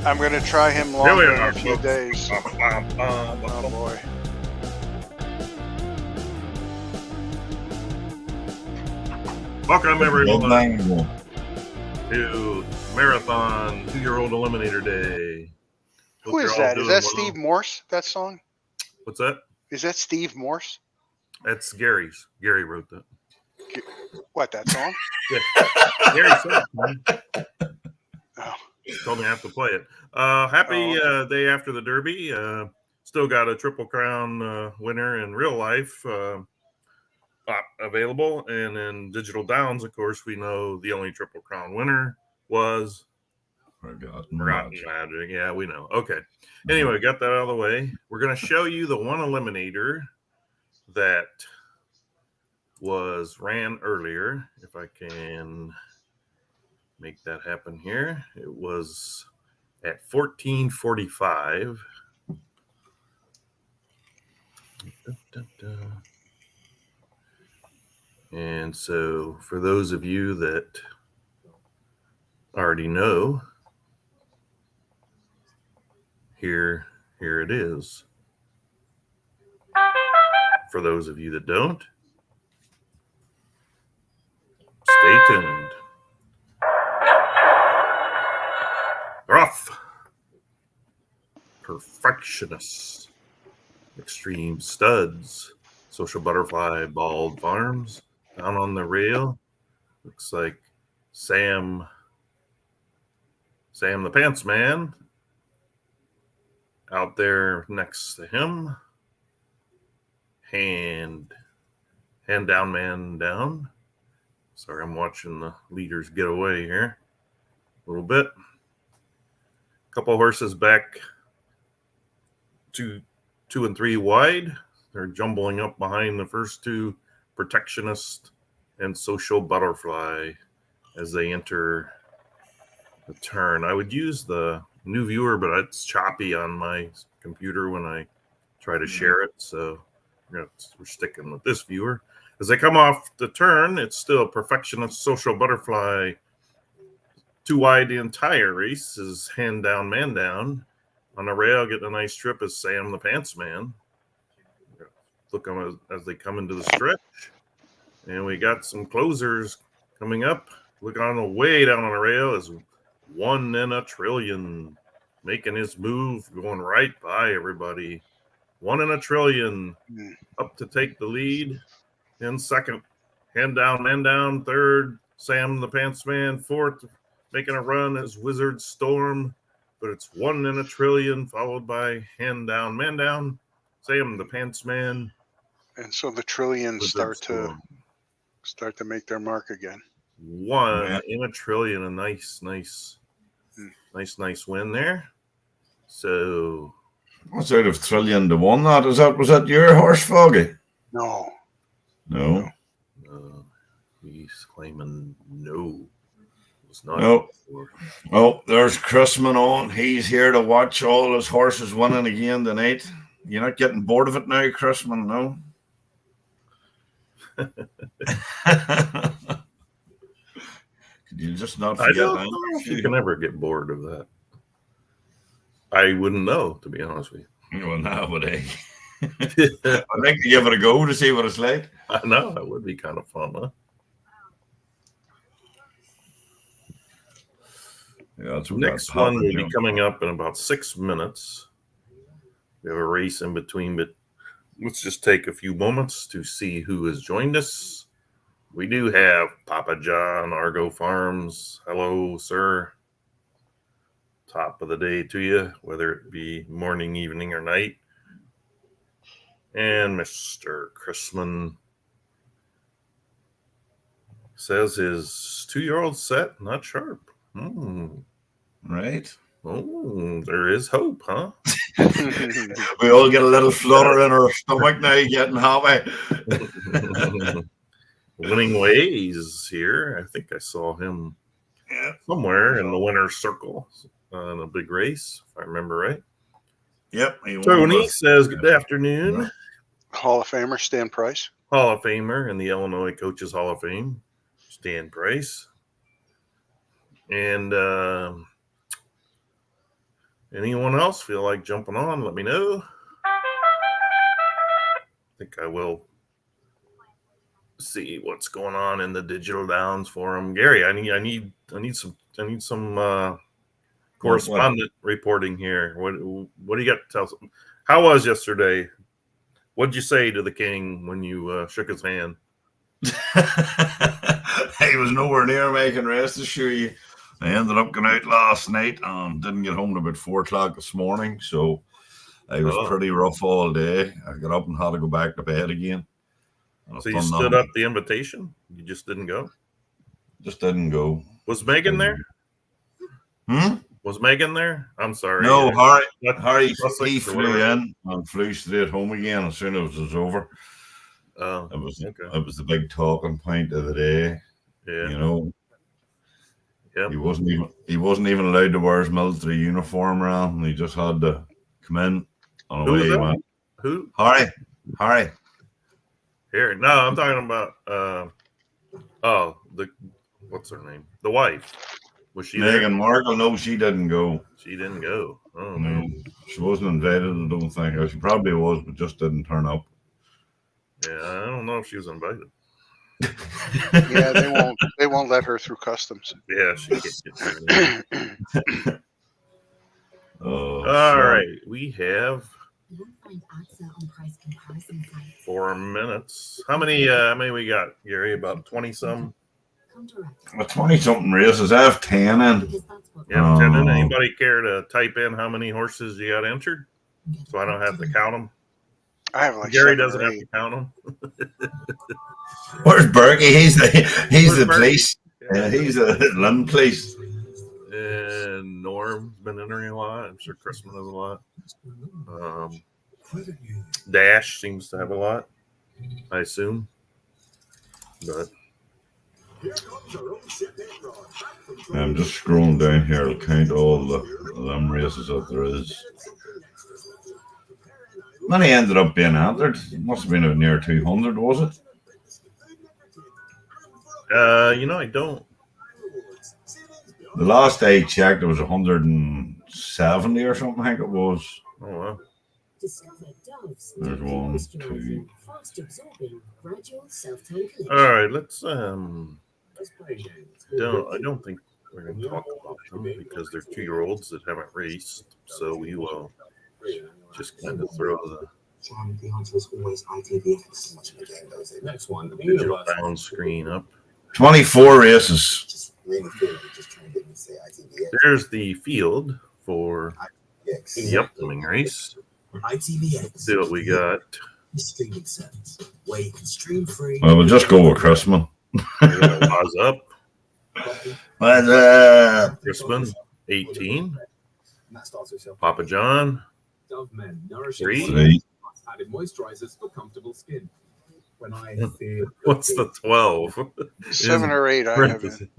I'm going to try him Here we longer in are, a few folks. days. Oh, boy. Welcome, everyone, Everyone. to Marathon 2-Year-Old Eliminator Day. Who Hope is you're all that? Is doing that well. Steve Morse, that song? What's that? Is that Steve Morse? That's Gary's. Gary wrote that. What, that song? Yeah. Gary said it, man. Oh. Told me I have to play it. Happy day after the Derby. Still got a Triple Crown winner in real life available. And in Digital Downs, of course, we know the only Triple Crown winner was Forgotten Magic. Magic. Yeah, we know. Okay. Anyway, got that out of the way. We're going to show you the one eliminator that ran earlier. If I can make that happen here. It was at 14:45. And so for those of you that already know, here it is. For those of you that don't, stay tuned. Rough. Perfectionists. Extreme Studs. Social Butterfly Bald Farms. Down on the rail. Looks like Sam the Pants Man out there next to him. Hand down, man down. Sorry, I'm watching the leaders get away here a little bit. A couple horses back 2 and 3 wide. They're jumbling up behind the first two, Protectionist and Social Butterfly, as they enter the turn. I would use the new viewer, but it's choppy on my computer when I try to share it. So we're sticking with this viewer. As they come off the turn, it's still Perfectionist, Social Butterfly. 2 wide the entire race is Hand Down, Man Down. On the rail, getting a nice trip is Sam the Pants Man. Look as they come into the stretch. And we got some closers coming up. Look on the way down on the rail is 1 in a Trillion, making his move, going right by everybody. 1 in a Trillion up to take the lead. In second, Hand Down, Man Down. Third, Sam the Pants Man. Fourth, making a run is Wizard Storm. But it's 1 in a Trillion, followed by Hand Down, Man Down. Sam the Pants Man. And so the Trillions Wizard start to make their mark again. 1 in a Trillion. A nice win there. So what's out of Trillion to 1? Was that your horse, Foggy? No. He's claiming no. It's not. No. Oh, there's Chrisman on. He's here to watch all his horses winning again tonight. You're not getting bored of it now, Chrisman, no? Could you just not forget I don't know if you can ever get bored of that. I wouldn't know, to be honest with you. Well, nowadays. I think you give it a go to see what it's like. I know, that would be kind of fun, huh? Yeah, next one will be coming up in about 6 minutes. We have a race in between, but let's just take a few moments to see who has joined us. We do have Papa John, Argo Farms. Hello, sir. Top of the day to you, whether it be morning, evening, or night. And Mr. Chrisman says his 2-year-old set, not sharp. Right. Oh, there is hope, huh? We all get a little flutter in our stomach now, getting happy. Winning Ways here. I think I saw him somewhere in the winner's circle in a big race, if I remember right. Yep. Tony says, good afternoon. Hall of Famer Stan Price. Hall of Famer in the Illinois Coaches Hall of Fame, Stan Price. And Anyone else feel like jumping on? Let me know. I think I will see what's going on in the Digital Downs forum. Gary, I need some correspondent reporting here. What do you got to tell us? How was yesterday? What'd you say to the king when you shook his hand? He was nowhere near making, rest assure you. I ended up going out last night and didn't get home till about 4 o'clock this morning. So I was pretty rough all day. I got up and had to go back to bed again. So you stood up the invitation? You just didn't go? Just didn't go. Was Megan there? Was Megan there? I'm sorry. No, Harry he flew in and flew straight home again as soon as it was over. Oh, it was the big talking point of the day. Yeah. You know. Yep. He wasn't even allowed to wear his military uniform around. He just had to come in and away he went. Who? Harry. Here. No, I'm talking about what's her name? The wife. Was she Meghan there? Markle? No, she didn't go. She didn't go. Oh no. She wasn't invited, I don't think. She probably was, but just didn't turn up. Yeah, I don't know if she was invited. Yeah, they won't let her through customs. Yeah, she can't get through. All right, we have 4 minutes. How many we got, Gary? About 20 some. 20 something races. I have 10 in. You have 10 in. Anybody care to type in how many horses you got entered, so I don't have to count them? I have like Gary doesn't have to count them. Where's Berkey? He's the police. Yeah, he's a London police. And Norm's been entering a lot. I'm sure Chrisman has a lot. Dash seems to have a lot, I assume. But I'm just scrolling down here to count all the races that there is. Many ended up being entered. Must have been near 200, was it? I don't. The last I checked, it was 170 or something. I think it was. Oh wow. There's 1, 2. All right, let's. I don't think we're going to talk about them because they're 2-year-olds that haven't raced. So we will just kind of throw the next one. digital down screen up. 24 races. There's the field for the upcoming race. See what we got. Well, we'll just go with Chrisman. Pause up. Chrisman, 18. Papa John, 3. Added moisturizers for comfortable skin. When I what's the 12? 7 or 8. I have it.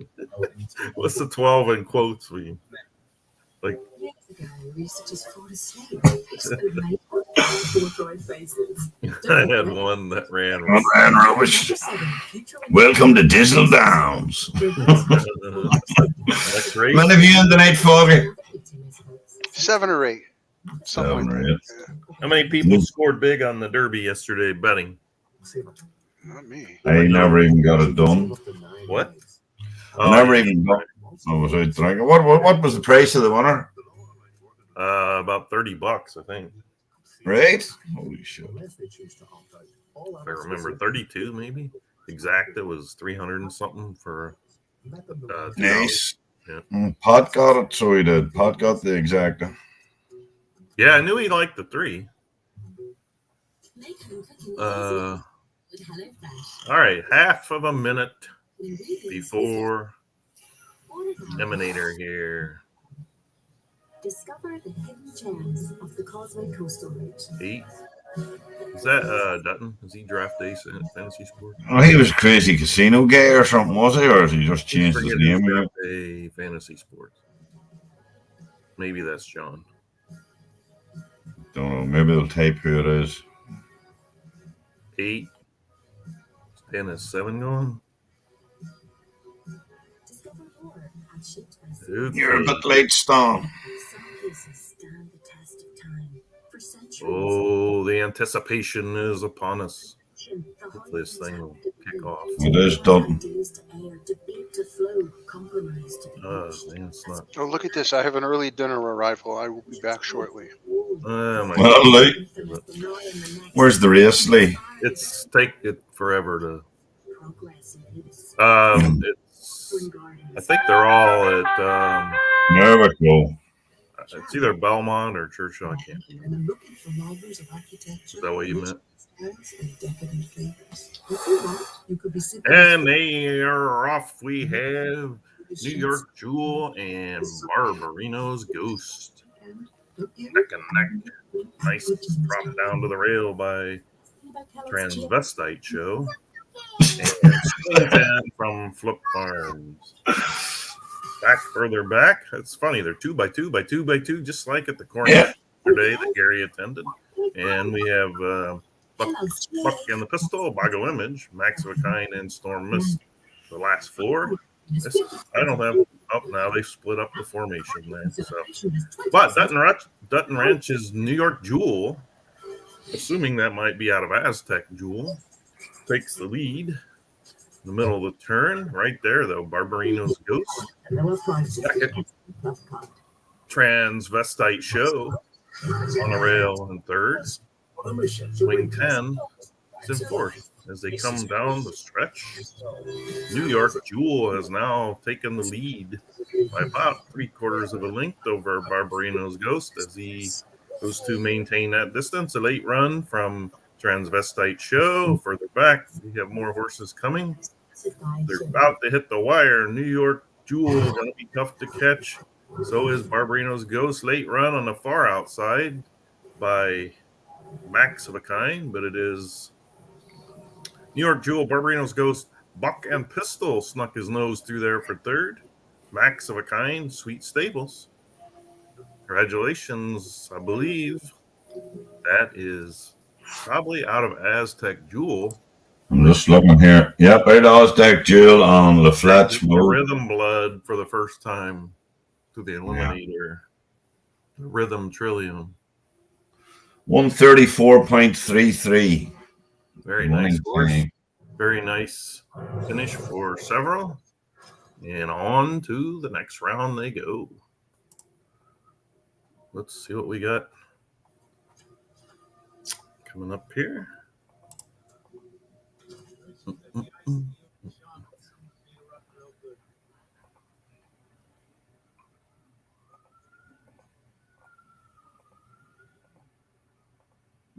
What's the 12 in quotes? We like. I had one that ran rubbish. Welcome to Digital Downs. Next race. Many of you in the night for you. 7 or 8. 7 or 8. How many people scored big on the Derby yesterday betting? Not me. I never even got it done. What? I never even got it. I was out drinking. What was the price of the winner? About $30, I think. Right? Holy shit. I remember 32, maybe. Exacta was 300 and something for. Nice. Yeah. Pot got it, so he did. Pot got the Exacta. Yeah, I knew he liked the 3. All right, half of a minute before Eliminator here. Discover the hidden gems of the Causeway Coastal Route. 8. Is that Dutton? Is he draft ace in fantasy sport? Oh, he was crazy casino guy or something, was he? Or has he just changed his name? A fantasy sport. Maybe that's John. Don't know. Maybe they'll type who it is. 8. 10 is 7 going. You're a bit late, Storm. Oh, the anticipation is upon us. Hopefully this thing will kick off. It is done. Man, it's not. Oh, look at this. I have an early dinner arrival. I will be back shortly. My Well, Lee, where's the race, Lee? it's take it forever to. It's. I think they're all at. There we go. It's either Belmont or Churchill. I can't remember. Is that what you meant? And they are off. We have New York Jewel and Barbarino's Ghost. Neck and neck. Nice drop down to the rail by Transvestite Show. And Swing 10 from Flip Farms. Back further back. It's funny. They're 2 by 2 by 2 by 2, just like at the corner yesterday that Gary attended. And we have Buck and the Pistol, Bago Image, Max of a Kind, and Storm Mist. The last four. I don't have. Oh, now they split up the formation there. So, but Dutton Ranch is New York Jewel, assuming that might be out of Aztec Jewel, takes the lead in the middle of the turn. Right there, though, Barbarino's Ghost. Second, Transvestite Show on the rail in third. Swing 10 is in fourth. As they come down the stretch, New York Jewel has now taken the lead by about 3/4 of a length over Barbarino's Ghost as those two maintain that distance. A late run from Transvestite Show. Further back, we have more horses coming. They're about to hit the wire. New York Jewel going to be tough to catch. So is Barbarino's Ghost. Late run on the far outside by Max of a Kind, but it is New York Jewel, Barbarino's Ghost, Buck and Pistol snuck his nose through there for third. Max of a Kind, Sweet Stables. Congratulations, I believe that is probably out of Aztec Jewel. I'm just looking here. Yep, 8 Aztec Jewel on the flat mode. Rhythm Blood for the first time to the Eliminator. The Rhythm Trillium. 134.33. Very nice horse. Very nice finish for several. And on to the next round they go. Let's see what we got coming up here.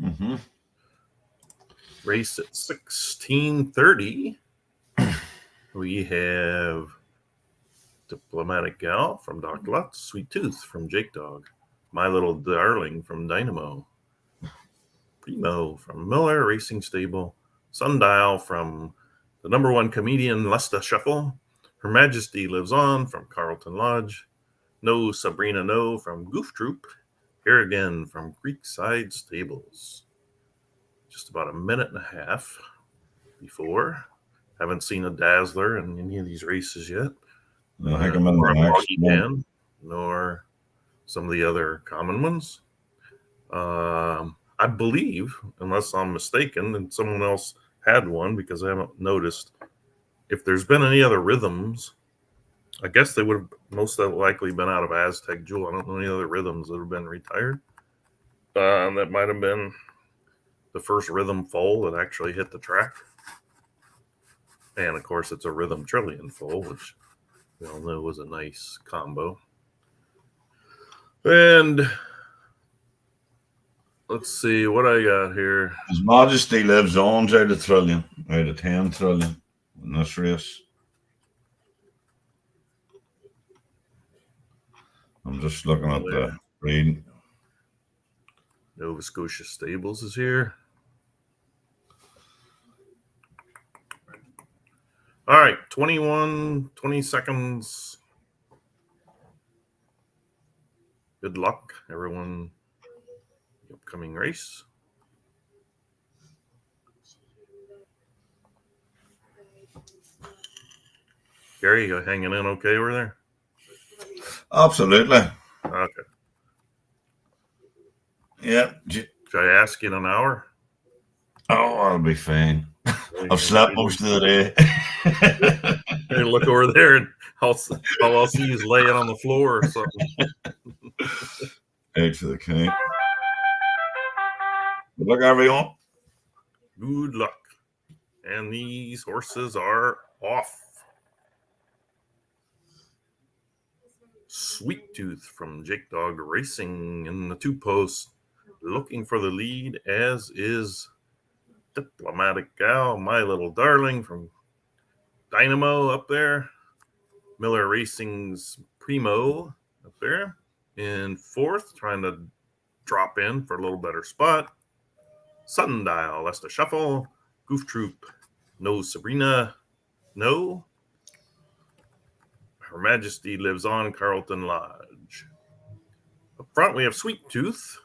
Mm-hmm. Race at 16:30. We have Diplomatic Gal from Doc Lutz, Sweet Tooth from Jake Dog, My Little Darling from Dynamo, Primo from Miller Racing Stable, Sundial from the number one comedian Lesta Shuffle, Her Majesty Lives On from Carlton Lodge, No Sabrina No from Goof Troop, Here Again from Creekside Stables. Just about a minute and a half before. Haven't seen a Dazzler in any of these races yet. I think I'm in the next one. Nor some of the other common ones. I believe, unless I'm mistaken, and someone else had one because I haven't noticed, if there's been any other rhythms, I guess they would have most likely been out of Aztec Jewel. I don't know any other rhythms that have been retired. That might have been the first rhythm foal that actually hit the track. And, of course, it's a Rhythm Trillion foal, which we all know was a nice combo. And let's see what I got here. His Majesty Lives On out of Trillion, out of 10 Trillion in this race. I'm just looking at the reading. Nova Scotia Stables is here. All right, 20 seconds. Good luck, everyone. The upcoming race. Gary, you hanging in okay over there? Absolutely. Okay. Yeah, Should I ask you in an hour? Oh, I'll be fine. I've slept most of the day. Hey, look over there, and all I'll see is laying on the floor or something. Egg for the king. Good luck, everyone. Good luck. And these horses are off. Sweet Tooth from Jake Dog Racing in the 2-post, looking for the lead, as is Diplomatic Gal, My Little Darling from Dynamo up there. Miller Racing's Primo up there in 4th, trying to drop in for a little better spot. Sundial, that's the shuffle. Goof Troop, No Sabrina, no. Her Majesty Lives On, Carlton Lodge. Up front, we have Sweet Tooth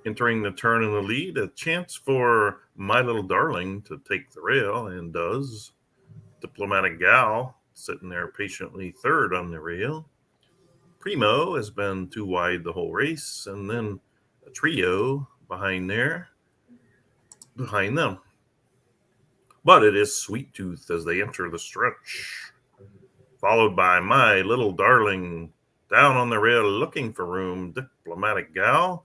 entering the turn in the lead. A chance for My Little Darling to take the rail, and does. Diplomatic Gal sitting there patiently 3rd on the rail. Primo has been too wide the whole race, and then a trio behind them. But it is Sweet Tooth as they enter the stretch, followed by My Little Darling down on the rail looking for room. Diplomatic Gal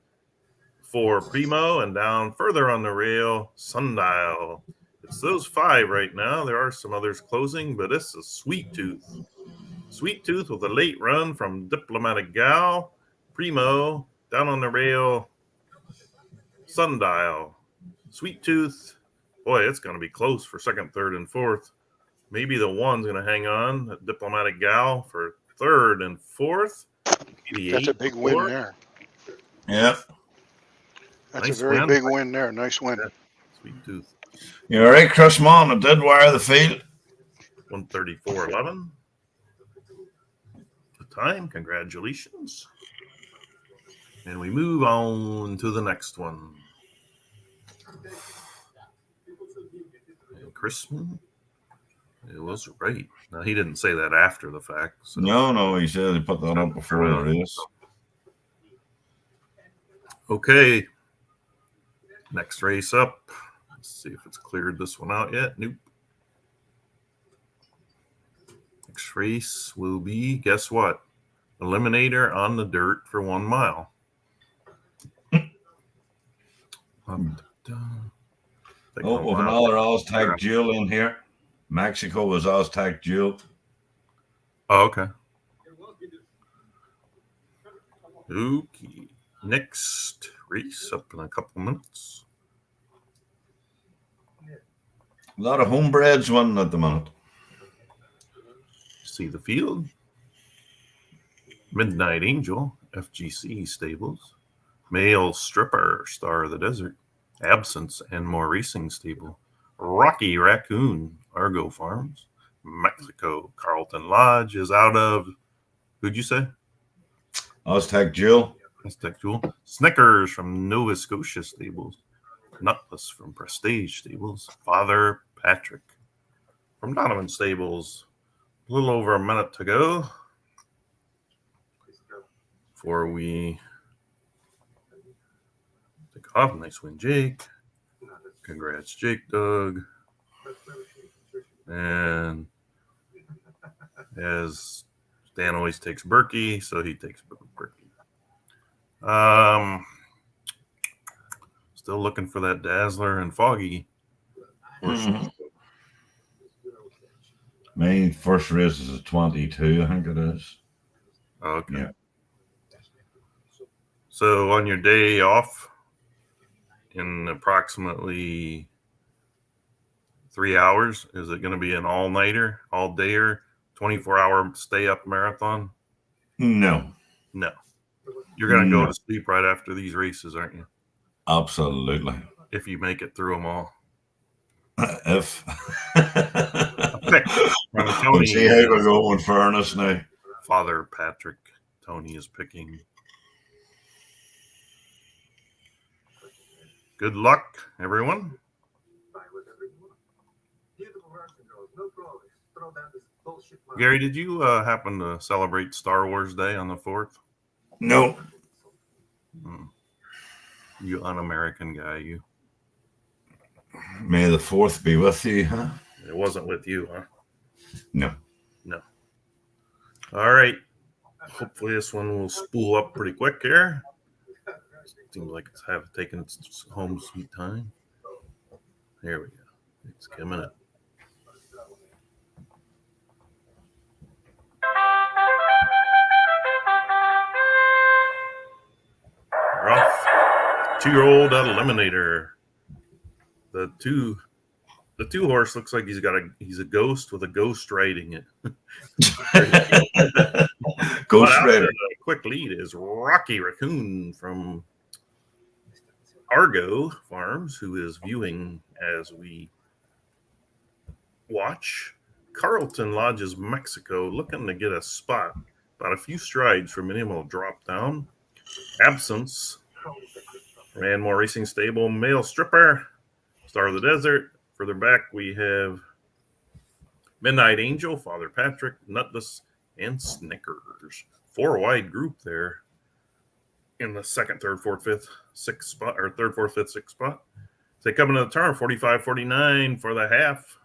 for Primo, and down further on the rail, Sundial. It's those 5 right now. There are some others closing, but this is Sweet Tooth. Sweet Tooth with a late run from Diplomatic Gal. Primo down on the rail, Sundial. Sweet Tooth, boy, it's going to be close for 2nd, 3rd, and 4th. Maybe the 1's going to hang on. Diplomatic Gal for 3rd and 4th. That's a big win there. Yeah. That's Nice a very win. big win there. Nice win. Sweet Tooth. You all right, Chris Mon? I did wire the field. 134.11. The time. Congratulations. And we move on to the next one. And Chrisman, it was right. Now, he didn't say that after the fact. So. No, he said he put that up before the race. Okay. Next race up. Let's see if it's cleared this one out yet. Nope. Next race will be, guess what? Eliminator on the dirt for 1 mile. Oh, with another Aztec Jewel in here. Mexico was Aztec Jewel. Oh, okay. Okay. Next race up in a couple minutes. A lot of homebreds winning at the moment. See the field. Midnight Angel, FGC Stables. Male Stripper, Star of the Desert. Absence and More Racing Stable. Rocky Raccoon, Argo Farms. Mexico, Carlton Lodge is out of, who'd you say? Aztec Jewel. Aztec Jewel. Snickers from Nova Scotia Stables. Nutless from Prestige Stables. Father Patrick from Donovan Stables. A little over a minute to go before we take off. Nice win, Jake. Congrats, Jake Doug. And as Dan always takes Berkey, so he takes Berkey. Still looking for that Dazzler and Foggy. Mm-hmm. My first race is a 22, I think it is. Okay. Yeah. So on your day off, in approximately 3 hours, is it going to be an all-nighter, all-dayer, 24-hour stay-up marathon? No. No. You're going to go to sleep right after these races, aren't you? Absolutely. If you make it through them all. If. Tony, see how we go in fairness now. Father Patrick, Tony is picking. Good luck, everyone. Gary, did you happen to celebrate Star Wars Day on the 4th? No. You un-American guy, you. May the 4th be with you, huh? It wasn't with you, huh? No. No. All right. Hopefully this one will spool up pretty quick here. Seems like it's taken its home sweet time. Here we go. It's coming up. We're off. 2-year-old Eliminator. The two horse looks like he's a ghost with a ghost riding it. Ghost Rider. A quick lead is Rocky Raccoon from Argo Farms, who is viewing as we watch. Carlton Lodges, Mexico, looking to get a spot. About a few strides from being able to drop down. Absence. Ranmore Racing Stable, Male Stripper. Star of the Desert. Further back, we have Midnight Angel, Father Patrick, Nutless, and Snickers. 4 wide group there in the 2nd, 3rd, 4th, 5th, 6th spot, or 3rd, 4th, 5th, 6th spot. They come into the turn, 45-49 for the half.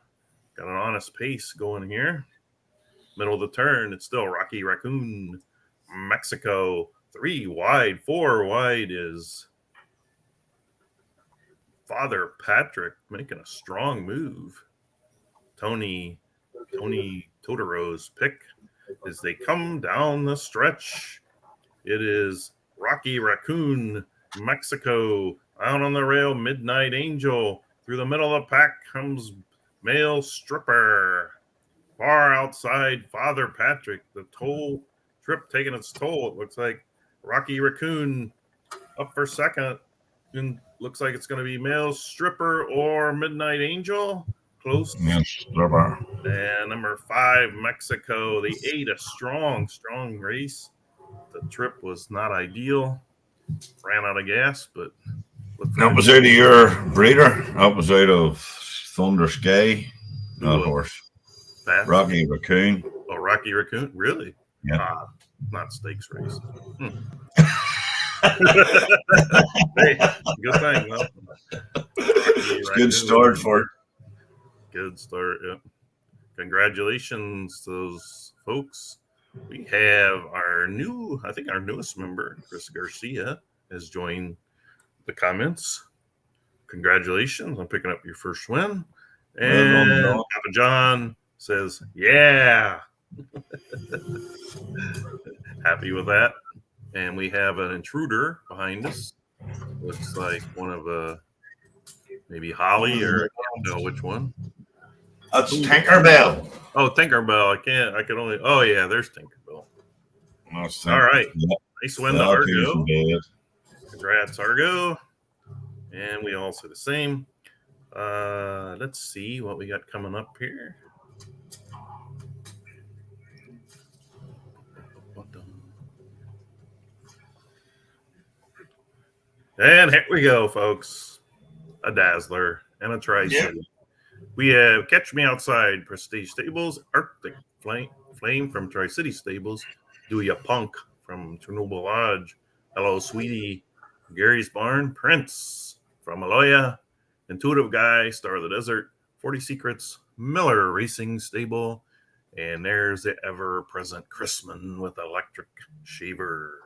Got an honest pace going here. Middle of the turn, it's still Rocky Raccoon, Mexico. 3 wide, 4 wide is Father Patrick making a strong move. Tony Totoro's pick as they come down the stretch. It is Rocky Raccoon, Mexico, out on the rail, Midnight Angel. Through the middle of the pack comes Male Stripper. Far outside, Father Patrick. The toll trip taking its toll. It looks like Rocky Raccoon up for second. And looks like it's going to be Male Stripper or Midnight Angel. Close. Male Stripper. And number 5, Mexico. They ate a strong race. The trip was not ideal. Ran out of gas, but that was out of your breeder. That was out of Thunder Sky. That horse. Fast. Rocky Raccoon. Oh, Rocky Raccoon? Really? Yeah. Not stakes race. Hey, good thing, though. Good start for it. Good start, yeah. Congratulations to those folks. We have our newest member, Chris Garcia, has joined the comments. Congratulations on picking up your first win. And Papa John says, yeah. Happy with that. And we have an intruder behind us. Looks like one of maybe Holly, or I can't know which one. That's Tinkerbell. Oh, Tinkerbell. I can only. Oh, yeah, there's Tinkerbell. All right. Yep. Nice win to Argo. Congrats, Argo. And we all say the same. Let's see what we got coming up here. And here we go, folks. A Dazzler and a Tri-City. Yep. We have Catch Me Outside, Prestige Stables, Arctic Flame from Tri-City Stables, Do Ya Punk from Chernobyl Lodge, Hello Sweetie, Gary's Barn, Prince from Aloya, Intuitive Guy, Star of the Desert, 40 Secrets, Miller Racing Stable, and there's the ever-present Chrisman with Electric Shaver.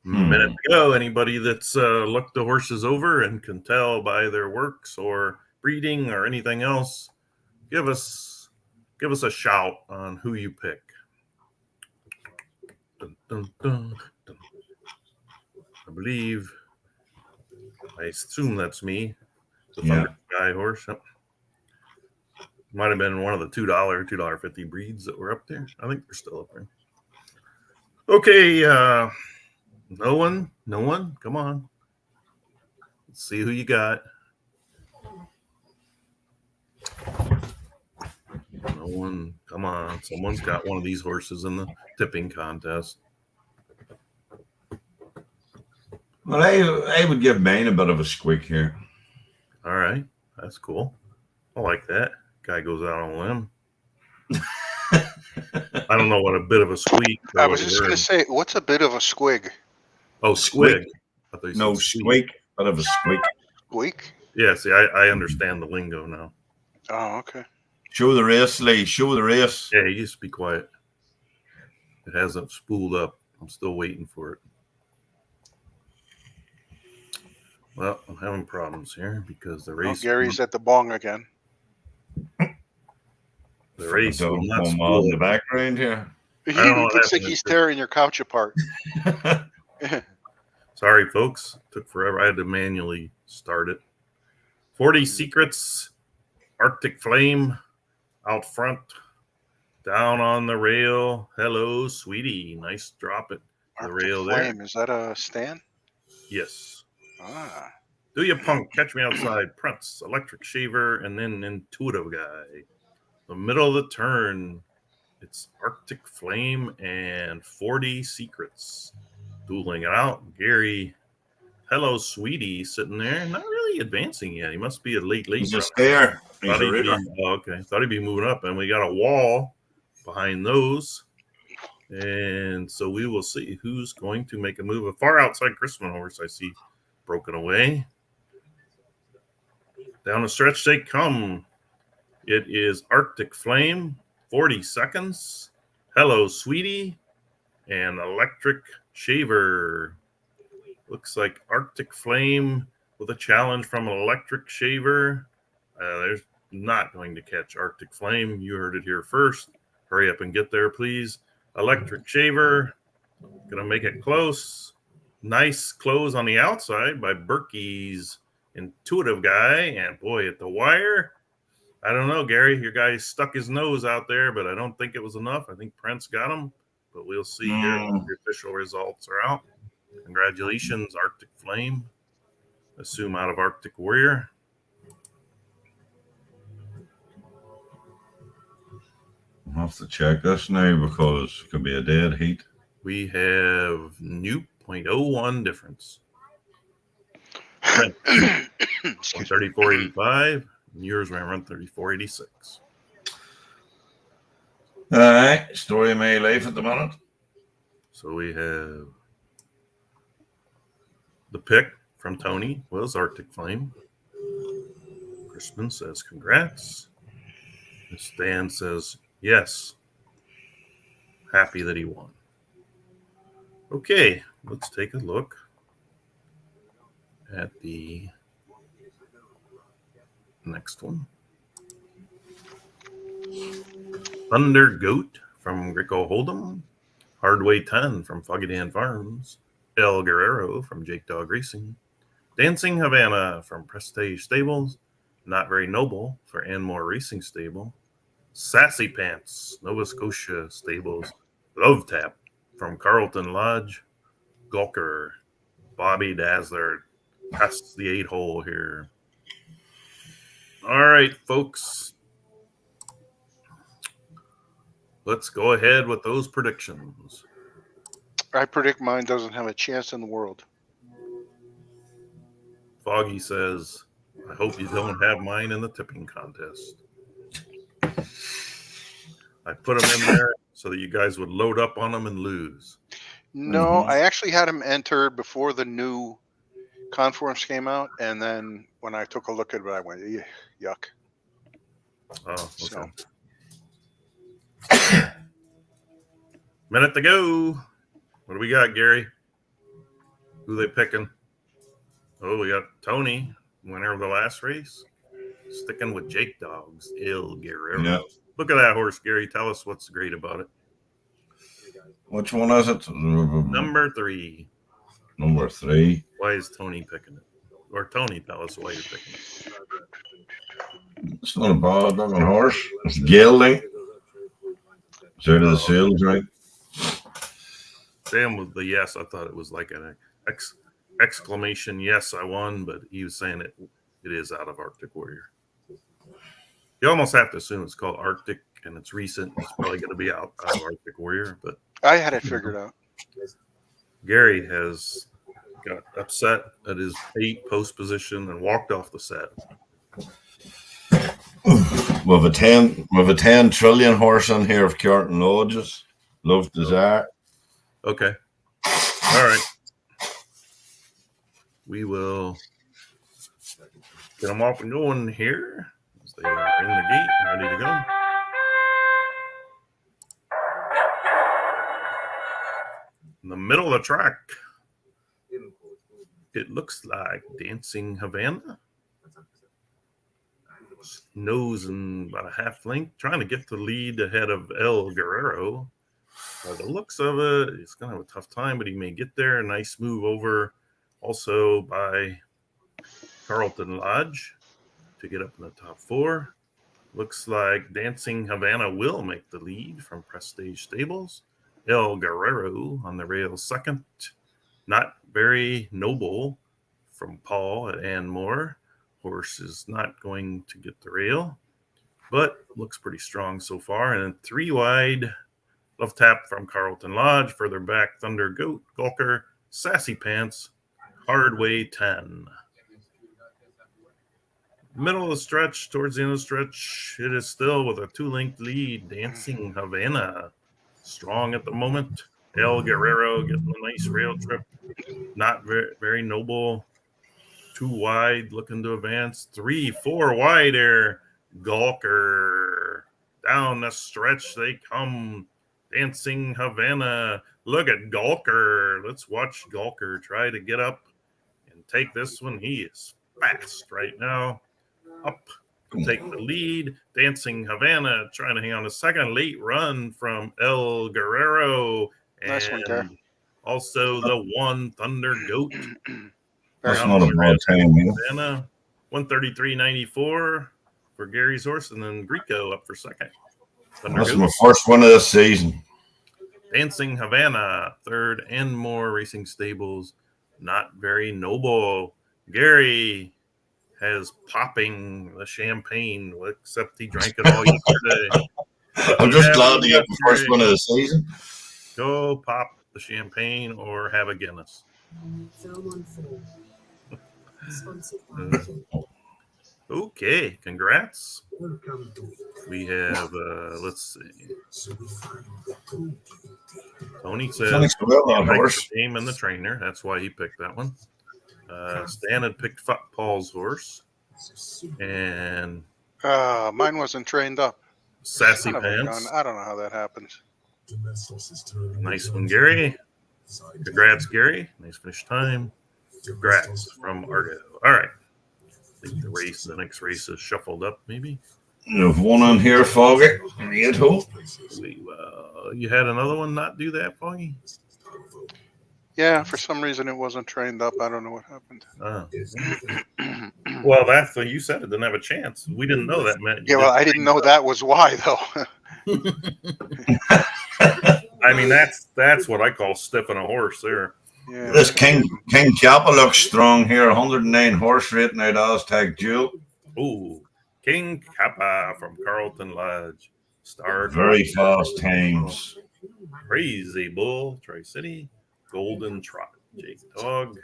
Minute to go. Anybody that's looked the horses over and can tell by their works or breeding or anything else, give us a shout on who you pick. Dun, dun, dun, dun. I assume that's me, the Thunder Sky horse. Yep. Might have been one of the $2.50 breeds that were up there. I think they're still up there. Okay, no one. Come on. Let's see who you got. No one. Come on. Someone's got one of these horses in the tipping contest. Well, I would give mine a bit of a squeak here. All right. That's cool. I like that. Guy goes out on a limb. I don't know what a bit of a squeak. I was just going to say, what's a bit of a squig? Oh, squig. I thought you No, said squeak. Bit of a squeak. Squeak? Yeah, see, I understand the lingo now. Oh, okay. Show the race, Lee. Show the race. Yeah, you just be quiet. It hasn't spooled up. I'm still waiting for it. Well, I'm having problems here because the Oh, race Gary's at the bong again. the race will Don't not come spool on the up. background here. He don't know what looks like happened. he's tearing your couch apart. Sorry, folks. Took forever. I had to manually start it. 40 Secrets, Arctic Flame out front, down on the rail. Hello, sweetie. Nice drop it. The Arctic rail Flame. there. Is that a stand? Yes. Ah. Do You Punk, Catch Me Outside, Prince, Electric Shaver, and then Intuitive Guy. The middle of the turn, it's Arctic Flame and 40 Secrets. Dueling it out. Gary, hello, sweetie, sitting there. Not really advancing yet. He must be a late He's runner. just there. He's Thought a he'd river. be, okay. Thought he'd be moving up. And we got a wall behind those. And so we will see who's going to make a move. A far outside Christmas horse I see broken away. Down the stretch they come. It is Arctic Flame, 40 seconds. Hello, sweetie, and Electric Shaver. Looks like Arctic Flame with a challenge from an Electric Shaver. There's not going to catch Arctic Flame. You heard it here first. Hurry up and get there, please. Electric Shaver, going to make it close. Nice close on the outside by Berkey's Intuitive Guy. And boy, at the wire, I don't know, Gary. Your guy stuck his nose out there, but I don't think it was enough. I think Prince got him, but we'll see here. The official results are out. Congratulations, Arctic Flame. Assume out of Arctic Warrior. I'll have to check this now because it could be a dead heat. We have new 0.01 difference. Excuse me. 134.85. Yours ran around 34.86. All right. Story of my life at the moment. So we have the pick from Tony was Arctic Flame. Crispin says congrats. Stan says yes. Happy that he won. Okay, let's take a look at the next one. Thunder Goat from Rico Hold'em. Hardway 10 from Foggy Dan Farms. El Guerrero from Jake Dog Racing. Dancing Havana from Prestige Stables. Not Very Noble for Anmore Racing Stable. Sassy Pants, Nova Scotia Stables. Love Tap from Carlton Lodge. Gawker, Bobby Dazzler. That's the 8-hole here. All right, folks. Let's go ahead with those predictions. I predict mine doesn't have a chance in the world. Foggy says, I hope you don't have mine in the tipping contest. I put them in there so that you guys would load up on them and lose. No, I actually had him enter before the new conforms came out, and then when I took a look at it, I went, yuck. Oh, okay. So. Minute to go. What do we got, Gary? Who they picking? Oh, we got Tony, winner of the last race. Sticking with Jake Dogs, El Guerrero. Yeah. Look at that horse, Gary. Tell us what's great about it. Which one is it? Number 3. Number 3. Why is Tony picking it? Or Tony, tell us why you're picking it. It's not a bad looking horse. It's gelding. It's out of the sales, right? Sam with the yes. I thought it was like an exclamation yes, I won, but he was saying it is out of Arctic Warrior. You almost have to assume it's called Arctic and it's recent. It's probably going to be out of Arctic Warrior, but I had it figured out. Gary has got upset at his 8 post position and walked off the set. With a 10 trillion horse in here of Curtin Lodges. Love Desire. Okay. All right. we will get them off and going here. As they are in the gate and ready to go. In the middle of the track, it looks like Dancing Havana. Nose and about a half length, trying to get the lead ahead of El Guerrero. By the looks of it, he's going to have a tough time, but he may get there. A nice move over also by Carlton Lodge to get up in the top 4. Looks like Dancing Havana will make the lead from Prestige Stables. El Guerrero on the rail second. Not Very Noble from Paul at Anmore. Horse is not going to get the rail, but looks pretty strong so far. And 3 wide, love tap from Carlton Lodge. Further back, Thunder Goat, Gawker, Sassy Pants, Hardway 10. Middle of the stretch, towards the end of the stretch, it is still with a 2-length lead. Dancing Havana, strong at the moment. El Guerrero getting a nice rail trip. Not very Noble. 2 wide, looking to advance. 3, 4 wide there. Gawker. Down the stretch they come. Dancing Havana. Look at Gawker. Let's watch Gawker try to get up and take this one. He is fast right now. Up to take the lead. Dancing Havana trying to hang on a second. Late run from El Guerrero. Nice one, Gary. Also the 1 Thunder Goat. That's not a bad time, man. 133.94 for Gary's horse, and then Greco up for second. That's my first one of the season. Dancing Havana, third, and more Racing Stables. Not Very Noble. Gary has popping the champagne, except he drank it all yesterday. I'm just glad to get the first one of the season. Go pop the champagne or have a Guinness. Okay, congrats. We have, let's see. Tony says the name and the trainer. That's why he picked that one. Stan had picked Paul's horse. And mine wasn't trained up. Sassy Pants. I don't know how that happens. Nice one, Gary. Congrats, Gary. Nice finish time. Congrats from Argo. All right. I think the next race is shuffled up, maybe. There's one on here, Foggy. You had another one not do that, Foggy? Yeah, for some reason it wasn't trained up. I don't know what happened. Well, that's what you said. It didn't have a chance. We didn't know that meant. Yeah, well, I didn't know that was why, though. I mean, that's what I call stiffing a horse there. Yeah. This King Kappa looks strong here. 109 horse rating out Aztec Jewel. Ooh, King Kappa from Carlton Lodge. Starred very fast times. Crazy Bull, Tri-City. Golden Trot, Jake Dog.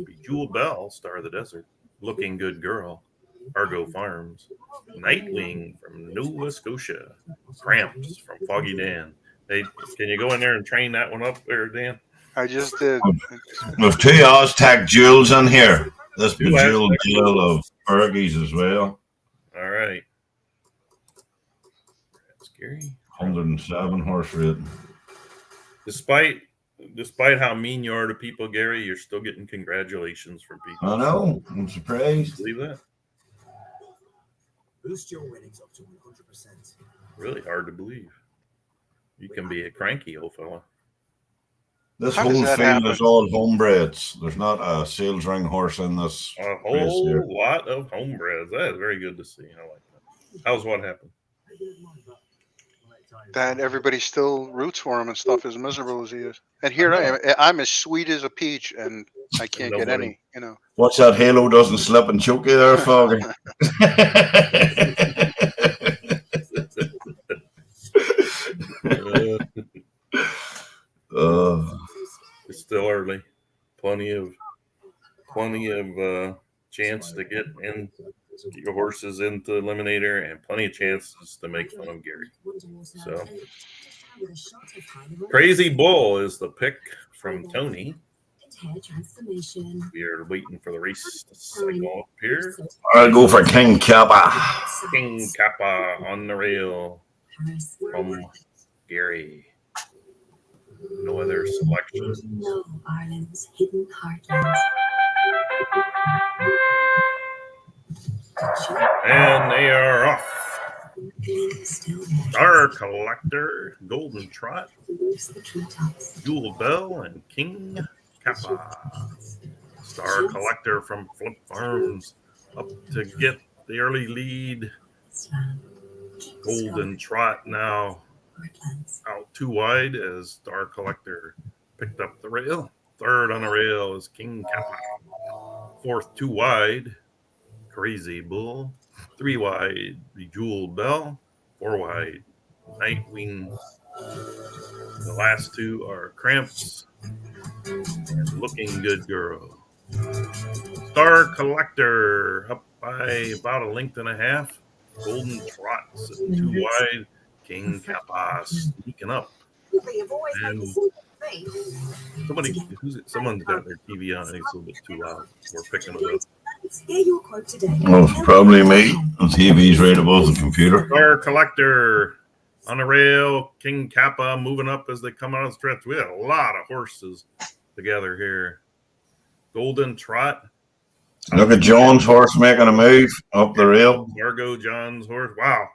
Bejeweled Bell, Star of the Desert. Looking Good Girl. Argo Farms. Nightwing from Nova Scotia. Cramps from Foggy Dan. Hey, can you go in there and train that one up there, Dan? I just did. With 2 Aztec Jewels in here. This Bejeweled Jewel of Fergie's as well. All right. That's scary. 107 horse rating. Despite how mean you are to people, Gary, you're still getting congratulations from people. I know. I'm surprised. Believe that? Boost your winnings up to 100%. Really hard to believe. You can be a cranky old fella. This whole field is all homebreds. There's not a sales ring horse in this. A whole lot of homebreds. That is very good to see. I like that. How's what happened? That everybody still roots for him and stuff, as miserable as he is. And here I am. I'm as sweet as a peach, and I can't get any, you know. Watch that halo doesn't slip and choke you there, Foggy. It's still early. Plenty of chance to get your horses into Eliminator, and plenty of chances to make fun of Gary. So, Crazy Bull is the pick from Tony. hair transformation. We are waiting for the race to cycle up here. I'll go for King Kappa. King Kappa on the rail from Gary. No other selections. No, Ireland's hidden heartlands. And they are off. Still Star Collector, Golden Trot, moves the treetops. Jewel Bell, and King Kappa. Star Collector from Flip Farms up to get the early lead. Golden Trot now out too wide as Star Collector picked up the rail. Third on the rail is King Kappa. Fourth too wide, Crazy Bull. 3 wide, Bejeweled Bell. 4 wide, Nightwing. The last 2 are Cramps and Looking Good Girl. Star Collector up by about a length and a half. Golden Trot sitting 2 wide. King Kappa sneaking up. And someone's got their TV on. It's a little bit too loud. We're picking it up. Well, it's probably me. The TV's right above the computer. Star Collector on the rail. King Kappa moving up as they come out of the stretch. We had a lot of horses together here. Golden Trot. Look at John's horse making a move up the rail. Margot John's horse. Wow.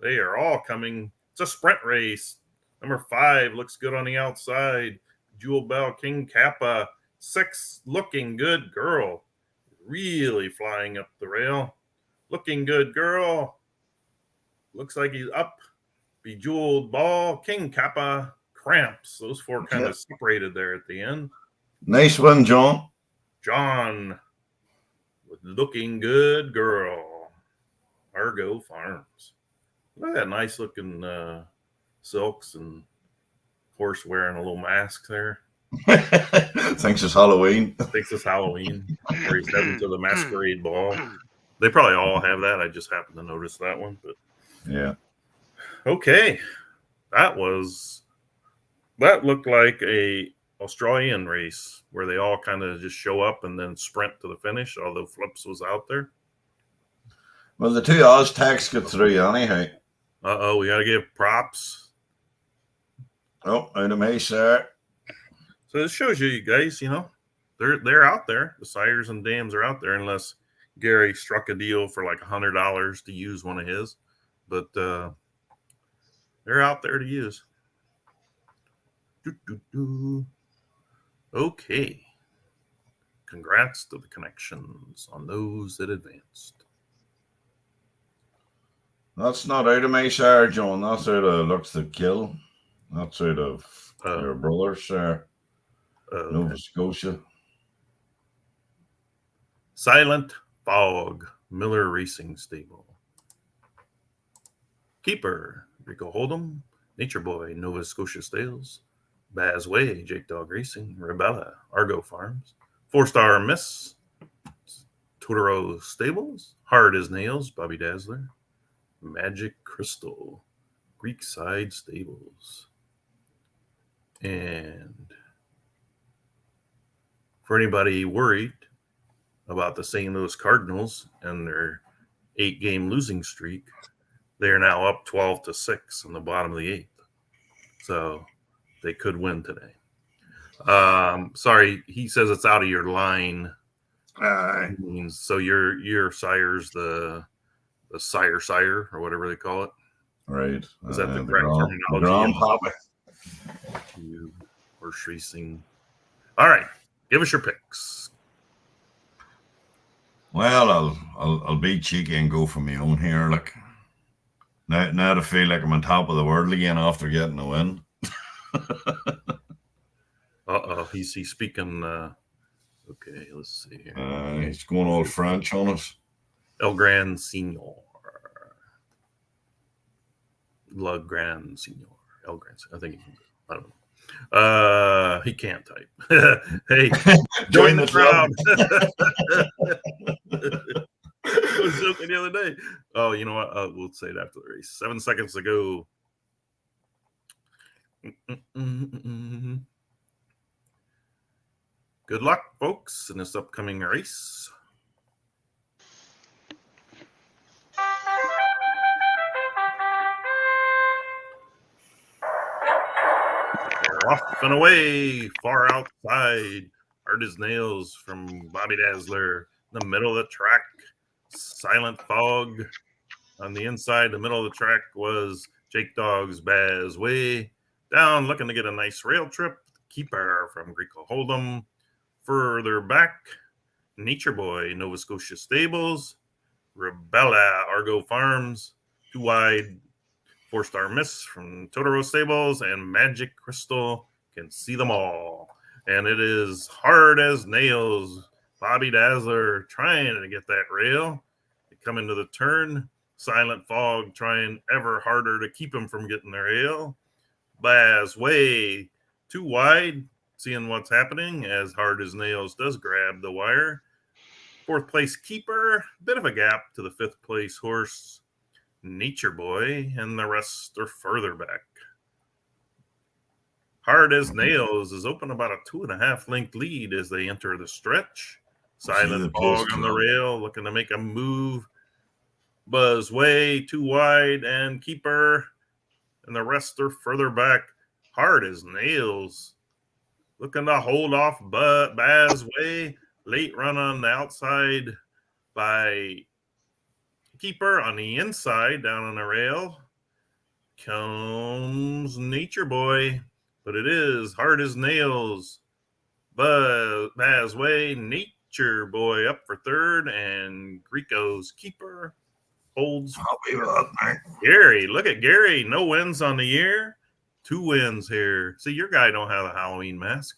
They are all coming. It's a sprint race. Number 5 looks good on the outside. Jewel Bell, King Kappa. 6, Looking Good Girl. Really flying up the rail. Looking Good Girl. Looks like he's up. Bejeweled Ball, King Kappa, Cramps. Those 4 kind of separated there at the end. Nice one, John. John with Looking Good Girl. Argo Farms. Look at that nice looking silks and horse wearing a little mask there. Thinks it's Halloween. Thinks it's Halloween. Or he's heading to the masquerade ball. They probably all have that. I just happened to notice that one. But yeah. Okay. That looked like a Australian race where they all kind of just show up and then sprint to the finish, although Flips was out there. Well, the 2 Aztecs got through anyhow. We got to give props. Oh, out of me, sir. So this shows you guys, they're out there. The sires and dams are out there, unless Gary struck a deal for like $100 to use one of his. But they're out there to use. Okay. Congrats to the connections on those that advanced. That's not out of me, sir, John. That's out of Looks to Kill. That's out of your brother, sir. Nova Scotia. Silent Fog, Miller Racing Stable. Keeper, Rico Hold'em. Nature Boy, Nova Scotia Stales. Baz Way, Jake Dog Racing. Rebella, Argo Farms. 4-Star Miss, Totoro Stables. Hard as Nails, Bobby Dazzler. Magic Crystal, Greek Side Stables. And for anybody worried about the St. Louis Cardinals and their 8-game losing streak, they are now up 12-6 in the bottom of the 8th. So they could win today. Sorry, he says it's out of your line. So your sire's the sire or whatever they call it. Right. Is that the correct terminology? Grandpapa. You horse racing. All right, give us your picks. Well, I'll be cheeky and go for my own here. Like now to feel like I'm on top of the world again after getting a win. He's speaking. Okay, let's see here. He's going all French on us. El Gran Senor. Le Gran Senor. El Gran. I think I don't know. He can't type. Hey, join the crowd. I was joking the other day. Oh, you know what? We'll say it after the race. 7 seconds to go. Good luck, folks, in this upcoming race. They're off and away, far outside. Hard as nails from Bobby Dazzler. In the middle of the track, Silent Fog. On the inside, the middle of the track was Jake Dog's Baz Way. Down, looking to get a nice rail trip. Keeper from Greco Hold'em. Further back, Nature Boy, Nova Scotia Stables. Rebella, Argo Farms. Too wide, 4-star Miss from Totoro Stables. And Magic Crystal, can see them all. And it is hard as nails. Bobby Dazzler trying to get that rail. They come into the turn. Silent Fog trying ever harder to keep him from getting the rail. Baz way too wide, seeing what's happening as Hard as Nails does grab the wire. 4th place Keeper, bit of a gap to the 5th place horse Nature Boy, and the rest are further back. Hard as Nails is open about a 2.5 length lead as they enter the stretch. Silent Fog on the rail, looking to make a move. Buzz way too wide, and Keeper and the rest are further back. Hard as Nails looking to hold off Baz way. Late run on the outside by Keeper. On the inside, down on the rail, comes Nature Boy, but it is Hard as Nails. Baz way, Nature Boy up for 3rd, and Greco's Keeper holds. Gary, look at Gary. No wins on the year. 2 wins here. See, your guy don't have a Halloween mask.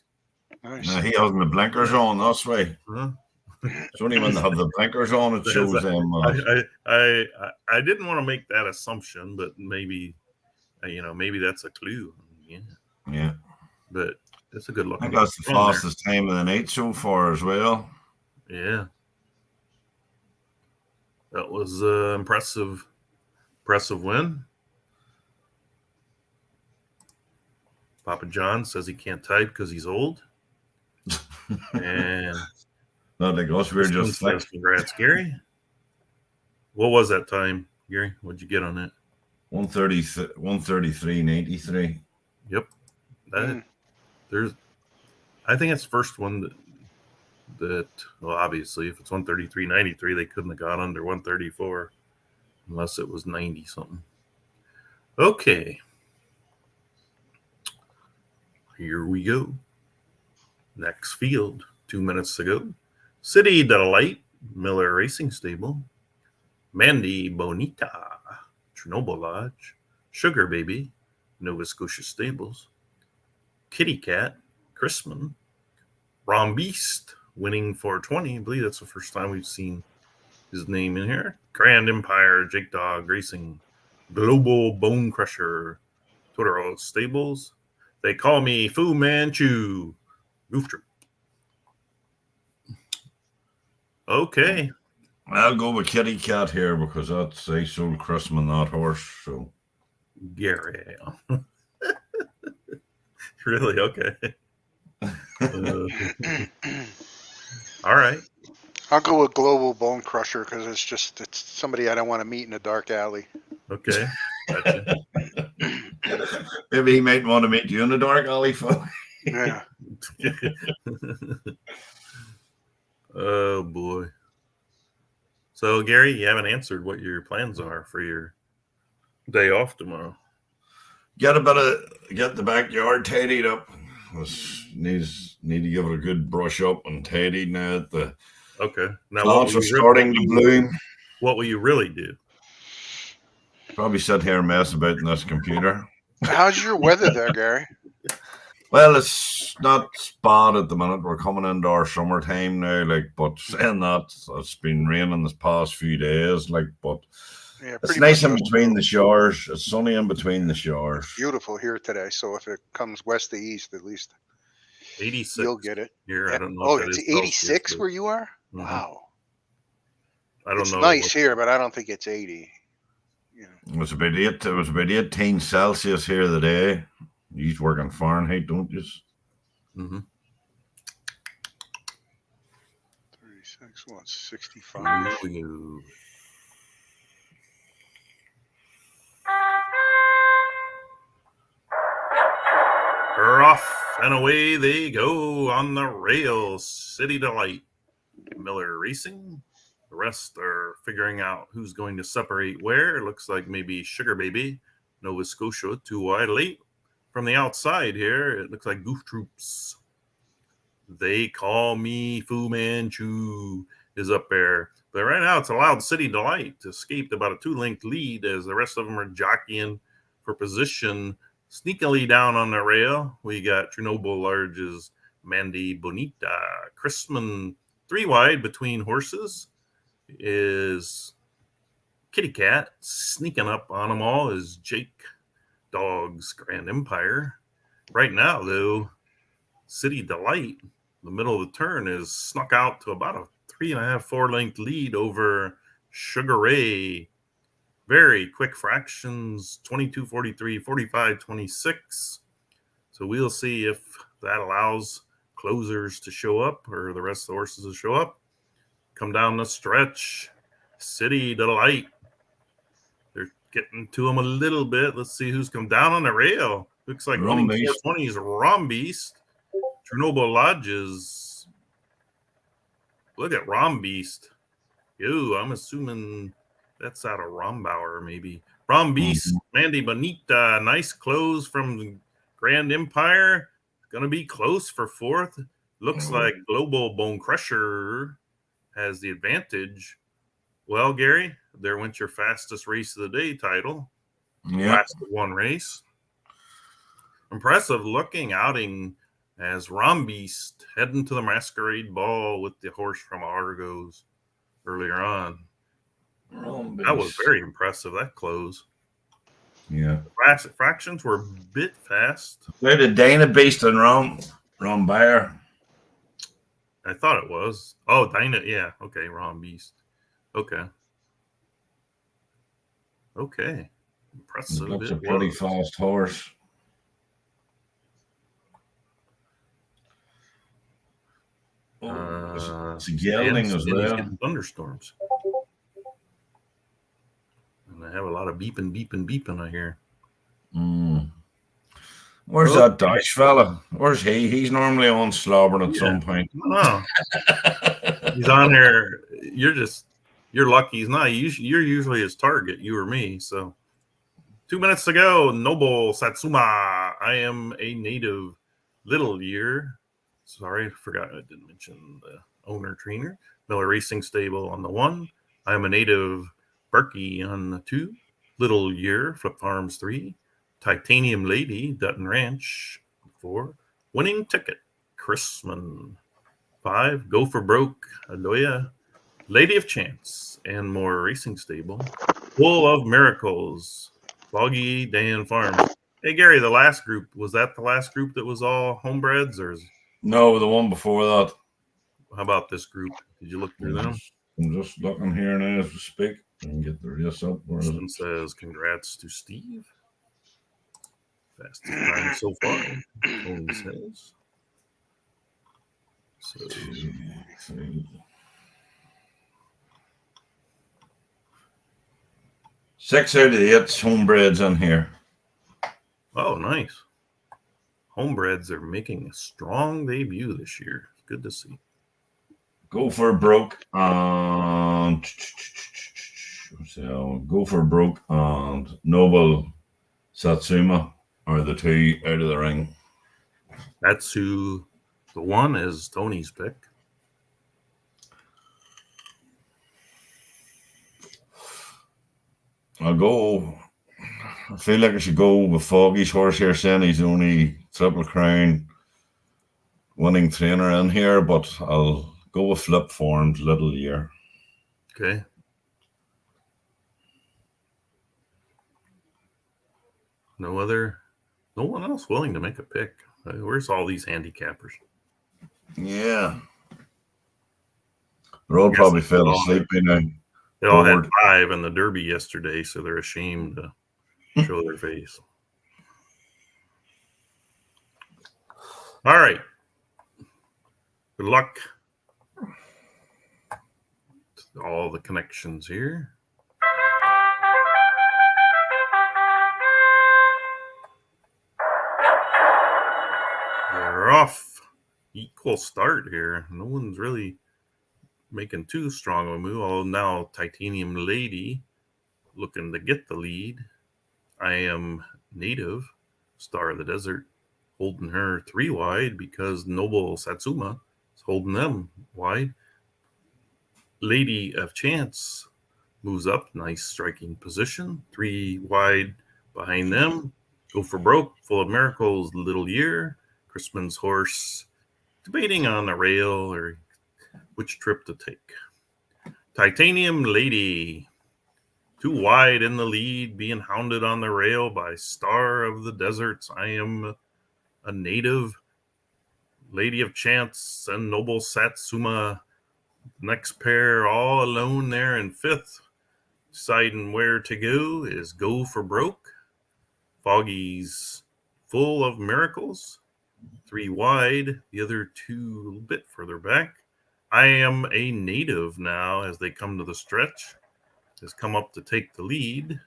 Nice. No, he has the blinkers on. That's right. Huh? It's only when they have the blinkers on it shows them. I didn't want to make that assumption, but maybe, maybe that's a clue. Yeah. But it's a good look. I think that's the fastest time of the night so far as well. Yeah. That was impressive win. Papa John says he can't type because he's old. And not like us, we're just says, congrats, Gary. What was that time, Gary? What'd you get on that? 133.93. Yep. I think it's the first one that well, obviously, if it's 133.93, they couldn't have got under 134 unless it was 90 something. Okay. Here we go. Next field, 2 minutes to go. City Delight, Miller Racing Stable. Mandy Bonita, Chernobyl Lodge. Sugar Baby, Nova Scotia Stables. Kitty Cat, Chrisman. Rom Beast, winning 420. I believe that's the first time we've seen his name in here. Grand Empire, Jake Dog Racing. Global Bone Crusher, Totoro Stables. They call me Fu Manchu. Goof Trip. Okay. I'll go with Kitty Cat here because that's I sold Chrisman that horse. So Gary. Really? Okay. All right. I'll go with Global Bone Crusher because it's somebody I don't want to meet in a dark alley. Okay. Gotcha. Maybe he might want to meet you in the dark alley, Phil. Yeah. Oh boy. So Gary, you haven't answered what your plans are for your day off tomorrow. Get the backyard tidied up. Need to give it a good brush up and tidy now that the now plants are starting to bloom. What will you really do? Probably sit here and mess about in this computer. How's your weather there, Gary? Well, it's not bad at the minute. We're coming into our summertime now, but saying that, it's been raining this past few days, but yeah, it's nice in between the showers. It's sunny in between the showers. Beautiful here today. So if it comes west to east, at least 86. You'll get it. Here, Yeah. I don't know. It's 86 where you are? Mm-hmm. Wow. I don't know. It's nice here, but I don't think it's 80. It was about 18 Celsius here today. You work in Fahrenheit, don't you? Mm-hmm. Next one, 65. Ooh. They're off and away they go on the rails. City Delight, Miller Racing. The rest are figuring out who's going to separate where. It looks like maybe Sugar Baby, Nova Scotia, too wide late. From the outside here, it looks like Goof Troops. They Call Me Fu Manchu is up there. But right now, it's allowed City Delight to escape about a 2-length lead as the rest of them are jockeying for position. Sneakily down on the rail, we got Chernobyl Large's Mandy Bonita. Chrisman 3 wide between horses is Kitty Cat. Sneaking up on them all is Jake Dog's Grand Empire. Right now, though, City Delight, the middle of the turn, is snuck out to about a 3.5, 4-length lead over Sugar Ray. Very quick fractions, 22-43, 45-26. So we'll see if that allows closers to show up or the rest of the horses to show up. Come down the stretch. City Delight. They're getting to them a little bit. Let's see who's come down on the rail. Looks like winning 420 is Rom Beast. Chernobyl Lodges. Look at Rom Beast. Ew, I'm assuming that's out of Rombauer, maybe. Rom Beast, Mandy Bonita. Nice close from Grand Empire. Going to be close for fourth. Looks like Global Bone Crusher has the advantage. Well, Gary, there went your fastest race of the day title. Yeah. Last one race. Impressive looking outing as Rom Beast heading to the Masquerade Ball with the horse from Argos earlier on. That was very impressive, that close. Yeah. The fractions were a bit fast. Where did Dana Beast and Ron Bayer? I thought it was. Oh, Dana, yeah. Okay, Ron Beast. Okay. Impressive. Looks a pretty fast horse. It's a gelding as well. Getting thunderstorms. And I have a lot of beeping I hear. Where's that Dutch fella? Where's he? He's normally on slobbering at some point. No. He's on here. You're lucky he's not. You're usually his target, you or me. So 2 minutes to go. Noble Satsuma. I am a native. Little year. Sorry, I forgot I didn't mention the owner trainer. Miller Racing Stable on the 1. I am a native. Berkey on the 2. Little year. Flip Farms 3. Titanium Lady, Dutton Ranch 4. Winning Ticket. Chrisman 5. Go for Broke. Adoya. Lady of Chance and More Racing Stable. Full of Miracles. Foggy Dan Farms. Hey Gary, the last group, was that the last group that was all homebreds, or No, the one before that. How about this group? Did you look through them? I'm just looking here now as we speak and get the race up. Where is it? Says congrats to Steve. Fastest time so far. Tony says. So 6 out of the 8 homebreds in here. Oh, nice. Homebreds are making a strong debut this year. Good to see. Go for Broke and Go for Broke and Noble Satsuma are the 2 out of the ring. That's who the 1 is Tony's pick. I feel like I should go with Foggy's horse here, saying he's the only Triple Crown winning trainer in here, but I'll go with Flip Farms Little Year. Okay. No one else willing to make a pick. Where's all these handicappers? Yeah. They're all probably fell asleep now. They all had 5 in the Derby yesterday, so they're ashamed to show their face. All right. Good luck. all the connections here. They're off. Equal start here. No one's really making too strong of a move. Although now Titanium Lady looking to get the lead. I Am Native, Star of the Desert, holding her 3 wide because Noble Satsuma is holding them wide. Lady of Chance moves up, nice striking position, 3 wide behind them. Go for Broke, Full of Miracles, Little Year. Chrisman's horse debating on the rail or which trip to take. Titanium Lady, 2 wide in the lead, being hounded on the rail by Star of the Deserts. I Am a Native. Lady of Chance and Noble Satsuma, next pair all alone there in 5th. Deciding where to go is Go for Broke. Foggy's Full of Miracles, 3 wide. The other 2 a little bit further back. I Am a Native now as they come to the stretch. Has come up to take the lead.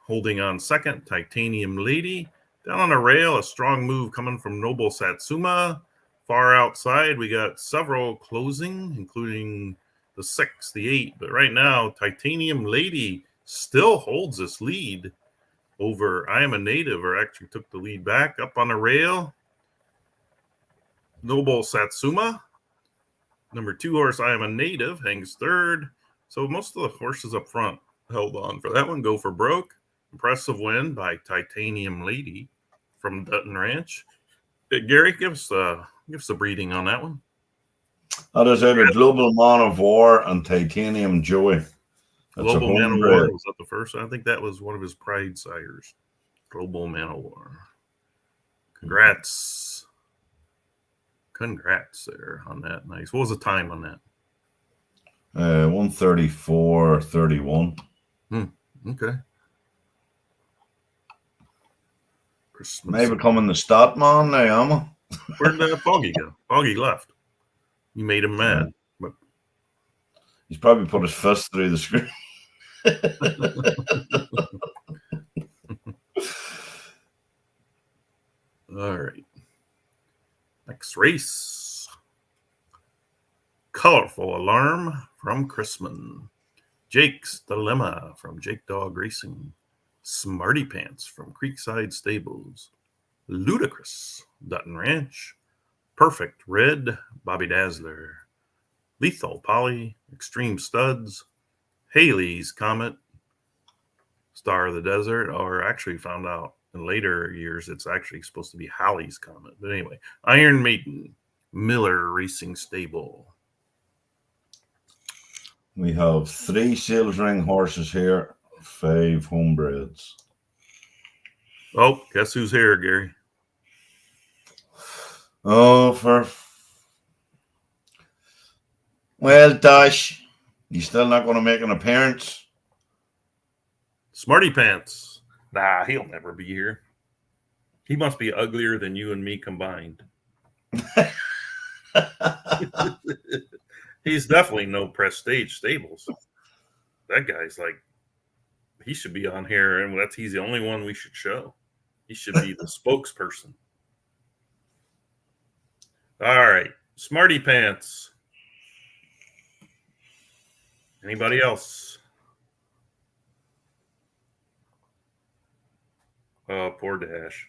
Holding on second, Titanium Lady. Down on a rail, a strong move coming from Noble Satsuma. Far outside, we got several closing, including the 6, the 8. But right now, Titanium Lady still holds this lead over I Am a Native, or actually took the lead back up on a rail. Noble Satsuma. Number 2 horse, I Am a Native, hangs 3rd. So most of the horses up front held on for that one. Go for Broke. Impressive win by Titanium Lady from Dutton Ranch. Hey, Gary, give us a breeding on that one. That is out of Global Man of War and Titanium Joey. That's Global Man of War, was that the first? I think that was one of his pride sires. Global Man of War. Congrats there on that. Nice. What was the time on that? 134.31. Okay. Christmas. Maybe becoming the stat man now, am I? Where did Foggy go? Foggy left. You made him mad. But he's probably put his fist through the screen. All right. Next race. Colorful Alarm from Chrisman. Jake's Dilemma from Jake Dog Racing. Smarty Pants from Creekside Stables. Ludicrous, Dutton Ranch. Perfect Red, Bobby Dazzler. Lethal Polly, Extreme Studs. Haley's Comet, Star of the Desert, or actually found out in later years it's actually supposed to be Halley's Comet. But anyway, Iron Maiden, Miller Racing Stable. We have 3 sales ring horses here, 5 homebreds. Oh, guess who's here, Gary? Oh, well, Dash, you still not going to make an appearance? Smarty Pants. Nah, he'll never be here. He must be uglier than you and me combined. He's definitely no Prestige Stables. That guy's like, he should be on here, and he's the only one we should show. He should be the spokesperson. All right, Smarty Pants. Anybody else? Oh, poor Dash.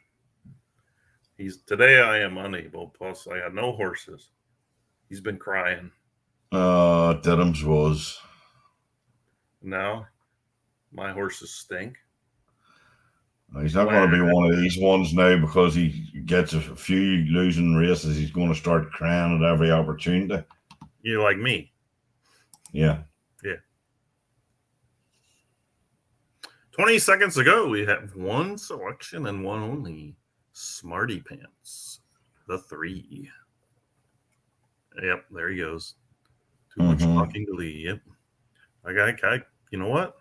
Today I am unable. Plus, I got no horses. He's been crying. Dedham's was. Now, my horses stink. He's not going to be one of these ones now because he gets a few losing races. He's going to start crying at every opportunity. You're like me. Yeah. 20 seconds ago, we have one selection and one only. Smarty Pants, the 3. Yep, there he goes. Too much talking to Lee. Yep. I you know what?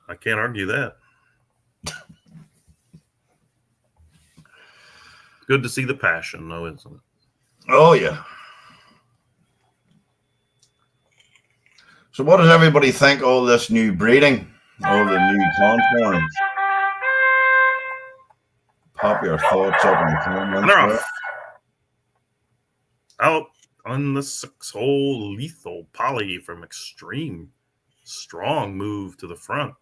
I can't argue that. Good to see the passion, though, isn't it? Oh, yeah. So what does everybody think of all this new breeding? All the new conforms? Pop your thoughts up in the comments. They're there. off. Out on the 6-hole Lethal Poly from Extreme. Strong move to the front.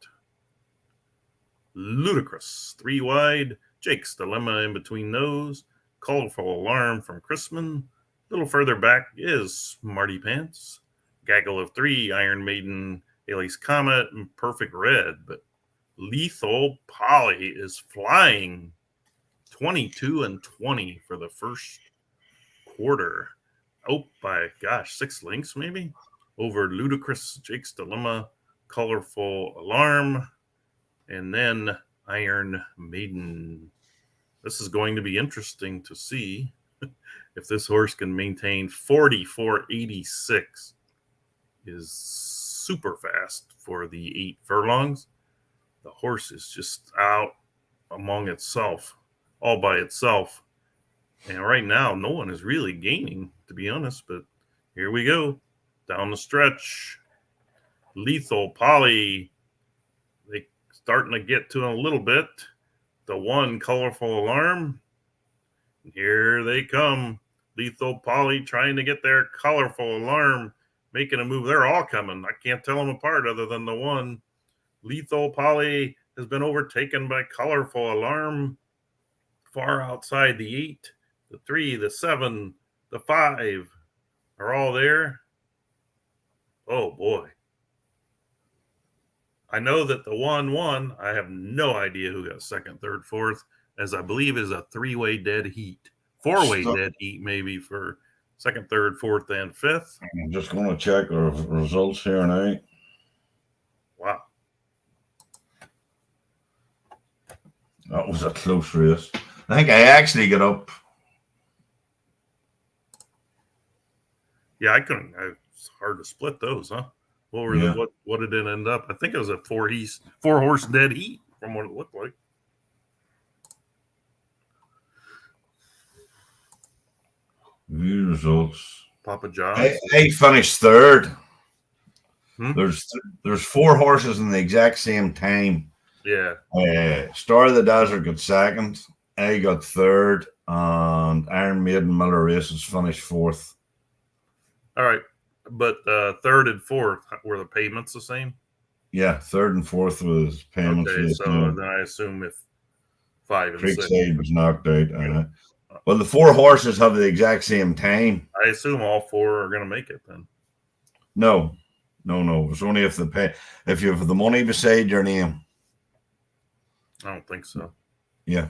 Ludicrous 3 wide. Jake's Dilemma in between those. Colorful Alarm from Chrisman. A little further back is Smarty Pants. Gaggle of 3, Iron Maiden, Ailey's Comet, and Perfect Red. But Lethal Poly is flying 22-20 for the first quarter. Oh, by gosh, 6 links maybe? Over Ludicrous, Jake's Dilemma, Colorful Alarm, and then Iron Maiden. This is going to be interesting to see if this horse can maintain 44.86. Is super fast for the 8 furlongs. The horse is just out among itself, all by itself. And right now, no one is really gaining, to be honest. But here we go. Down the stretch. Lethal Poly. They starting to get to a little bit. The 1 Colorful Alarm. Here they come. Lethal Poly trying to get their Colorful Alarm, making a move. They're all coming. I can't tell them apart other than the 1. Lethal Poly has been overtaken by Colorful Alarm. Far outside the 8. The 3, the 7, the 5 are all there. Oh, boy. I know that the 1 won. I have no idea who got second, third, fourth, as I believe is a 3-way dead heat. 4-way dead heat maybe for second, third, fourth, and fifth. I'm just going to check the results here now. Wow. That was a close race. I think I actually got up. Yeah, I couldn't. It's hard to split those, huh? What were what did it end up? I think it was a 4-horse dead heat from what it looked like. View results. Papa John's. I finished third. Hmm? There's 4 horses in the exact same time. Yeah. Star of the Desert got second. I got third, and Iron Maiden Miller Races finished fourth. All right, but third and fourth were the payments the same? Yeah, third and fourth was payments. Okay, so then I assume if 5 and 6. Creekside was knocked out. Well, the 4 horses have the exact same time. I assume all 4 are going to make it then. No. It's only if you have the money beside your name. I don't think so. Yeah.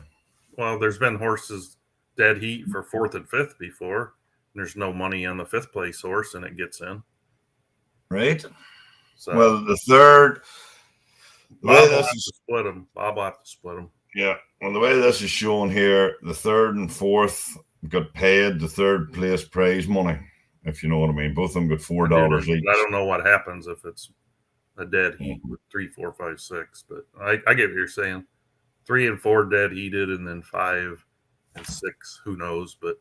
Well, there's been horses dead heat for 4th and 5th before. There's no money on the 5th place horse, and it gets in. Right. So, well, the third. Bob will have to split them. Bob will have to split them. Yeah. Well, the way this is shown here, the 3rd and 4th got paid the 3rd place prize money, if you know what I mean. Both of them got $4 each. I don't know what happens if it's a dead heat with 3, 4, 5, 6, but I get what you're saying. 3 and 4 dead heated, and then 5 and 6. Who knows? But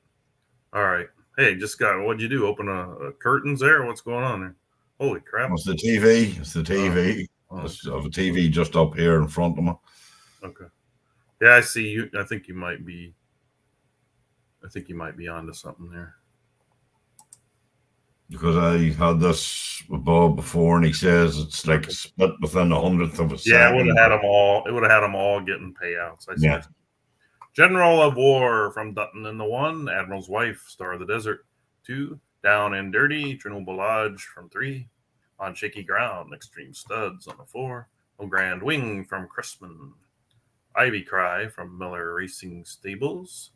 all right. Hey, what'd you do? Open a curtains there? What's going on there? Holy crap! It's the TV. It's the TV. There's a TV just up here in front of me. Okay. Yeah, I see you. I think you might be onto something there. Because I had this with Bob before, and he says it's like a split within a 100th of a second. Yeah, it would have had them all. It would have had them all getting payouts. I see. Yeah. General of War from Dutton in the 1, Admiral's Wife, Star of the Desert 2, Down and Dirty, Chernobyl Lodge from 3, On Shaky Ground, Extreme Studs on the 4, O Grand Wing from Chrisman, Ivy Cry from Miller Racing Stables,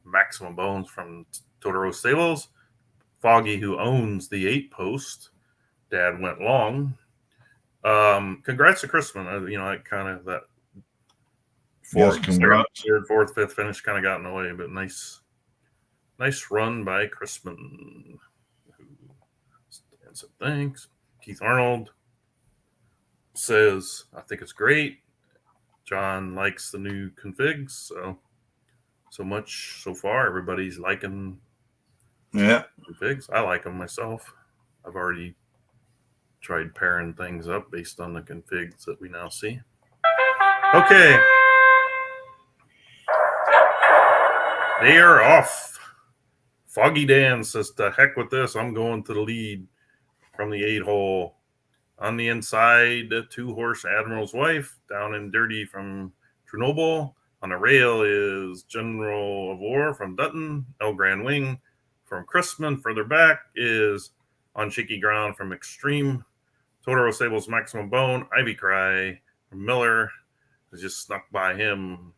Maximum Bones from Totoro Stables, Foggy, who owns the 8 post, Dad Went Long. Congrats to Chrisman. That 4th, congrats. 3rd, 4th, 5th finish kind of got in the way, but nice run by Chrisman. And so thanks. Keith Arnold says, I think it's great. John likes the new configs, so much so far. Everybody's liking configs. I like them myself. I've already tried pairing things up based on the configs that we now see. Okay. They are off. Foggy Dan says, to heck with this. I'm going to the lead from the 8-hole. On the inside, 2-horse Admiral's Wife. Down and dirty from Chernobyl. On the rail is General of War from Dutton. El Grand Wing from Christman. Further back is On Shaky Ground from Extreme. Totoro Stables Maximum Bone. Ivy Cry from Miller. Has just snuck by him.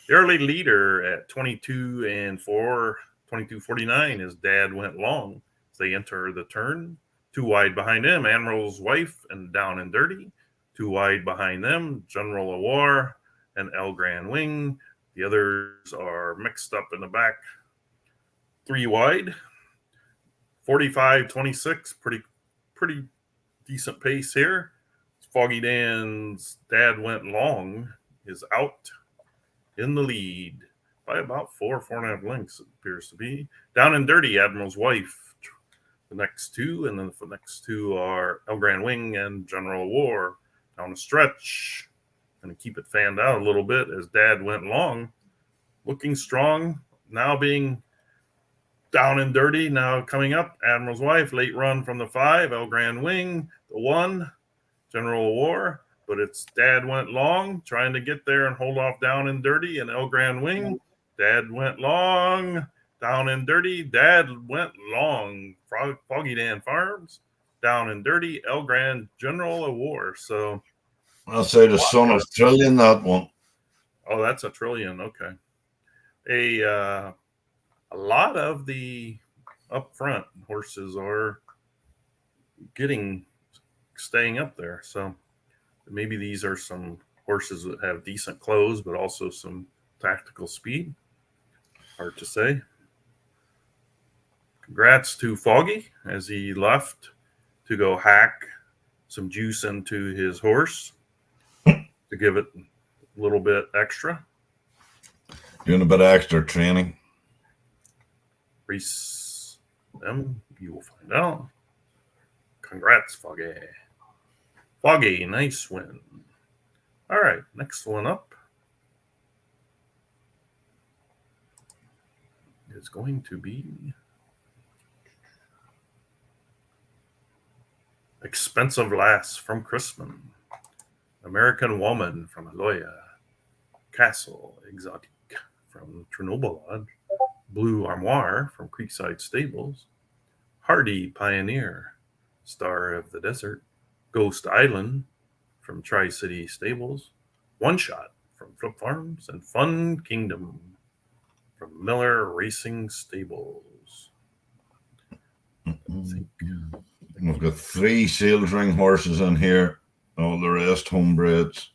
The early leader at 22 and 4, 22.49 is Dad Went Long as they enter the turn. 2 wide behind him, Admiral's Wife and Down and Dirty. 2 wide behind them, General of War and El Grand Wing. The others are mixed up in the back. 3 wide. 45.26, pretty decent pace here. Foggy Dan's Dad Went Long is out in the lead by about 4.5 lengths, it appears to be. Down and Dirty, Admiral's Wife, the next 2, and then the next 2 are El Grand Wing and General War. Down the stretch, going to keep it fanned out a little bit as Dad Went Long, looking strong, now being Down and Dirty, now coming up. Admiral's Wife, late run from the 5, El Grand Wing, the 1, General War. But it's Dad Went Long, trying to get there and hold off Down and Dirty and El Grand Wing. Dad Went Long, Down and Dirty. Dad Went Long, Foggy Dan Farms. Down and Dirty, El Grand, General of War. So I'll say the son of Trillion, that one. Oh, that's a Trillion. Okay. A lot of the up front horses are staying up there. So maybe these are some horses that have decent clothes, but also some tactical speed. Hard to say. Congrats to Foggy as he left to go hack some juice into his horse to give it a little bit extra. Doing a bit of extra training. Reese them, you will find out. Congrats, Foggy. Foggy, nice win. All right, next one up is going to be Expensive Lass from Chrisman, American Woman from Aloya, Castle Exotic from Chernobyl Lodge, Blue Armoire from Creekside Stables, Hardy Pioneer, Star of the Desert, Ghost Island from Tri-City Stables, One Shot from Flip Farms, and Fun Kingdom from Miller Racing Stables. We've got 3 Seals Ring horses in here. All the rest homebreds.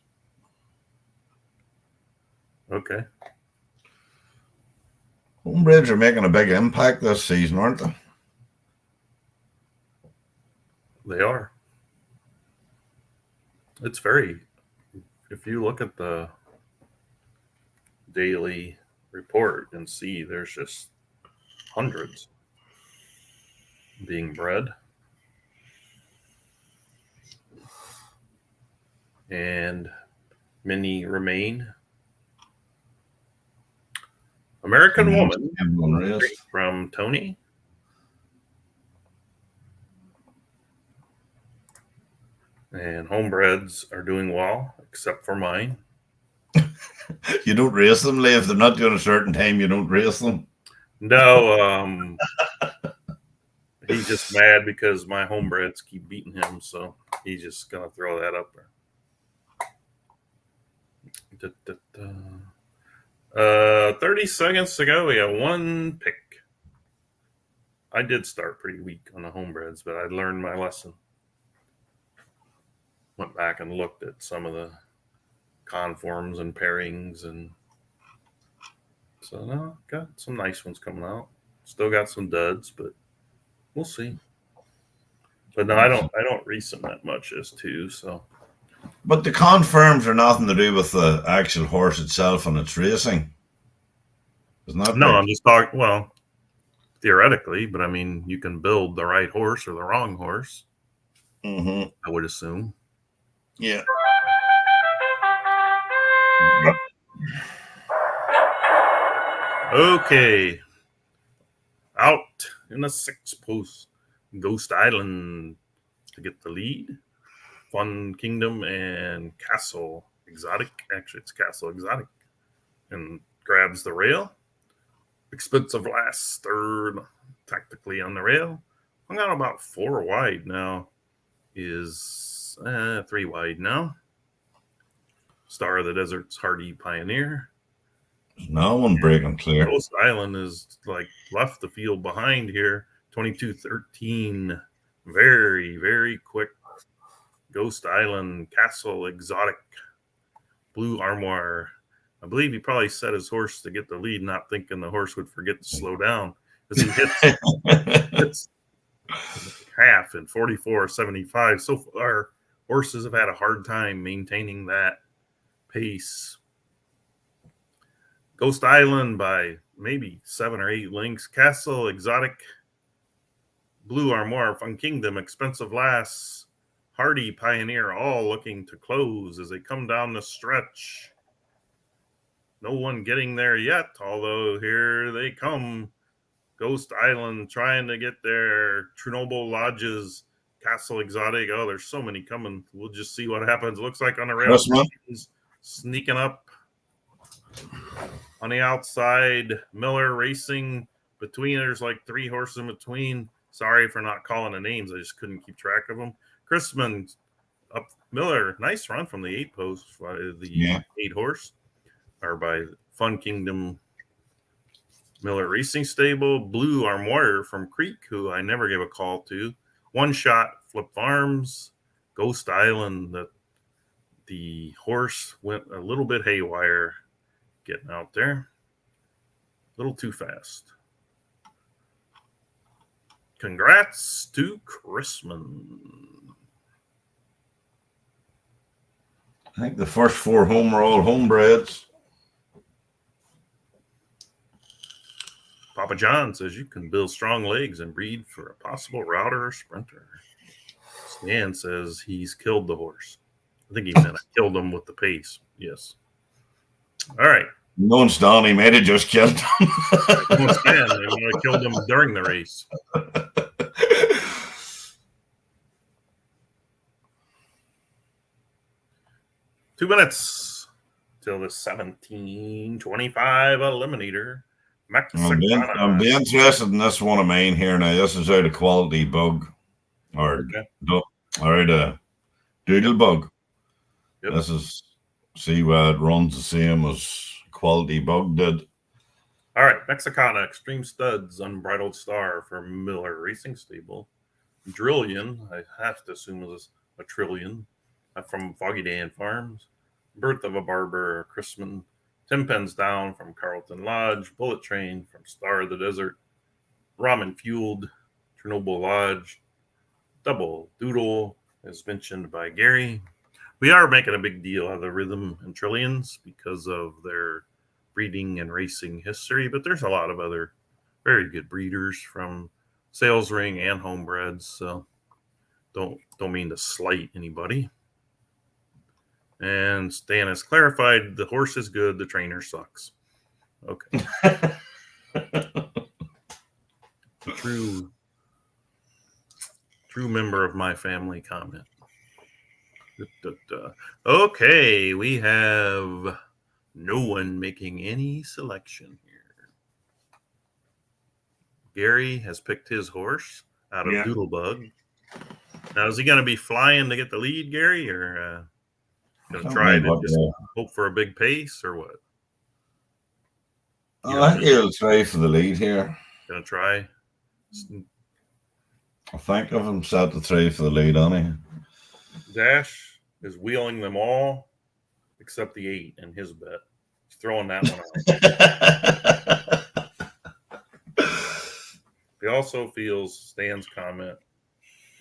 Okay. Homebreds are making a big impact this season, aren't they? They are. It's very, if you look at the daily report and see there's just hundreds being bred. And many remain. American Woman from Tony. And homebreds are doing well, except for mine. You don't race them, Lee. If they're not doing a certain time, you don't race them. No, he's just mad because my homebreds keep beating him, so he's just gonna throw that up there. 30 seconds to go. We got 1 pick. I did start pretty weak on the homebreds, but I learned my lesson. Went back and looked at some of the conforms and pairings, and so now got some nice ones coming out. Still got some duds, but we'll see. But no, I don't race them that much as 2, so. But the confirms are nothing to do with the actual horse itself and its racing. Isn't that No, right? I'm just talking, well, theoretically, but I mean, you can build the right horse or the wrong horse. Mm-hmm. I would assume. Yeah. Okay. Out in the 6th post, Ghost Island to get the lead. Fun Kingdom and Castle Exotic. Actually, it's Castle Exotic. And grabs the rail. Expensive last, third, tactically on the rail. Hung out about 4 wide now. Is 3 wide now. Star of the Desert's Hardy Pioneer. There's no one breaking clear. Ghost Island is like left the field behind here. 22-13. Very, very quick. Ghost Island, Castle Exotic, Blue Armoire. I believe he probably set his horse to get the lead, not thinking the horse would forget to slow down. Because he hits half in 44.75. So far, horses have had a hard time maintaining that pace. Ghost Island by maybe 7 or 8 lengths. Castle Exotic, Blue Armoire, Fun Kingdom, Expensive Lass, Hardy Pioneer, all looking to close as they come down the stretch. No one getting there yet, although here they come. Ghost Island trying to get there. Chernobyl Lodges, Castle Exotic. Oh, there's so many coming. We'll just see what happens. Looks like on the rail, sneaking up on the outside. Miller racing between. There's like 3 horses in between. Sorry for not calling the names. I just couldn't keep track of them. Chrisman up Miller. Nice run from the 8 post by the 8 horse. Or by Fun Kingdom Miller Racing Stable. Blue Armoire from Creek, who I never gave a call to. One Shot Flip Farms. Ghost Island. The horse went a little bit haywire getting out there. A little too fast. Congrats to Chrisman. I think the first 4 home are all homebreds. Papa John says you can build strong legs and breed for a possible router or sprinter. Stan says he's killed the horse. I think he meant I killed him with the pace. Yes. All right. No one's done. He made it just killed him. Once again, they want to kill him during the race. Two minutes till the 17:25 Eliminator. I'm be interested in this one of mine here now. This is out of Quality Bug or Doodle Bug. Yep. This is see why it runs the same as Quality Bug did. All right, Mexicana Extreme Studs Unbridled Star for Miller Racing Stable. Drillion, I have to assume is a trillion from Foggy Dan Farms. Birth of a Barber, Chrisman. 10 Pens Down from Carlton Lodge. Bullet Train from Star of the Desert. Ramen Fueled, Chernobyl Lodge. Double Doodle, as mentioned by Gary. We are making a big deal out of the Rhythm and Trillions because of their breeding and racing history, but there's a lot of other very good breeders from Sales Ring and homebreds, so don't mean to slight anybody. And Stan has clarified the horse is good, the trainer sucks. Okay. True member of my family comment. Okay, we have no one making any selection here. Gary has picked his horse out of Doodlebug. Now, is he going to be flying to get the lead, Gary, or going to try to just hope for a big pace, or what? I think he'll try for the lead here. Going to try? I think of him set to try for the lead, on Dash is wheeling them all except the 8 in his bet. He's throwing that one out. He also feels Stan's comment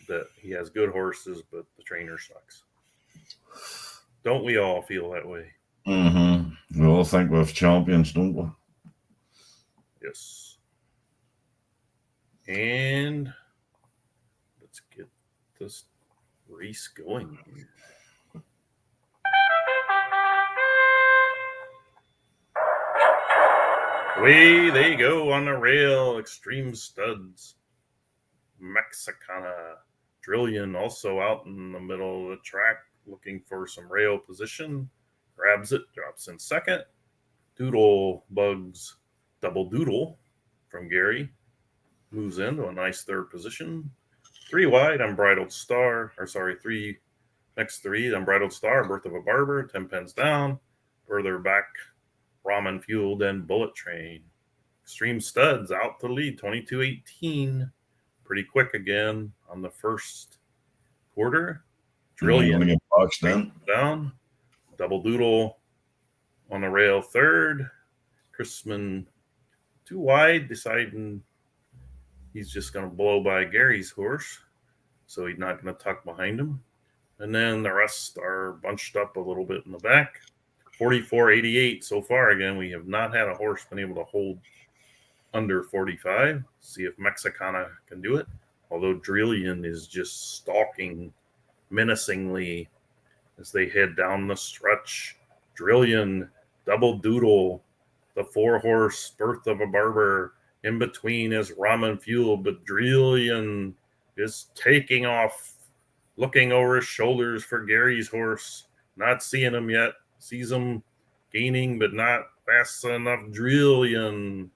that he has good horses, but the trainer sucks. Don't we all feel that way? Mm-hmm. We all think we're champions, don't we? Yes. And let's get this race going here. Away they go on the rail. Extreme Studs. Mexicana. Trillion also out in the middle of the track looking for some rail position. Grabs it, drops in second. Doodle Bugs Double Doodle from Gary moves into a nice third position. 3 wide, Unbridled Star, next 3, Unbridled Star, Birth of a Barber, 10 pens down. Further back, Ramen Fueled and Bullet Train. Extreme Studs out to lead, 22-18. Pretty quick again on the first quarter. Trillion boxed in. down. Double Doodle on the rail third. Chrisman 2 wide, deciding he's just going to blow by Gary's horse. So he's not going to tuck behind him. And then the rest are bunched up a little bit in the back. 44-88 so far. Again, we have not had a horse been able to hold under 45. See if Mexicana can do it. Although Drillion is just stalking menacingly as they head down the stretch. Drillion, Double Doodle, the 4-horse Birth of a Barber. In between is Ramen Fuel, but Drillion is taking off, looking over his shoulders for Gary's horse. Not seeing him yet. Sees him gaining, but not fast enough. Drillion,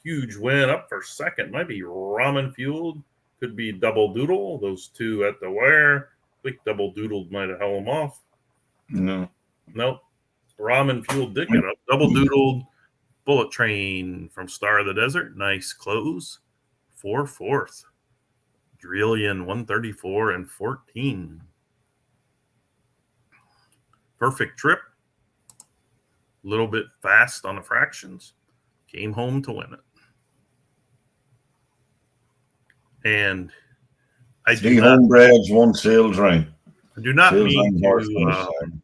huge win up for second. Might be Ramen Fueled. Could be Double Doodle. Those two at the wire. I think Double Doodle might have held him off. No. Nope. Ramen Fueled did get up. Double Doodled. Bullet Train from Star of the Desert. Nice close. 4/4. Drillion 134 and 14. Perfect trip. A little bit fast on the fractions. Came home to win it. And I do not, homebreds, 1 sales ring. I do not Sales mean ring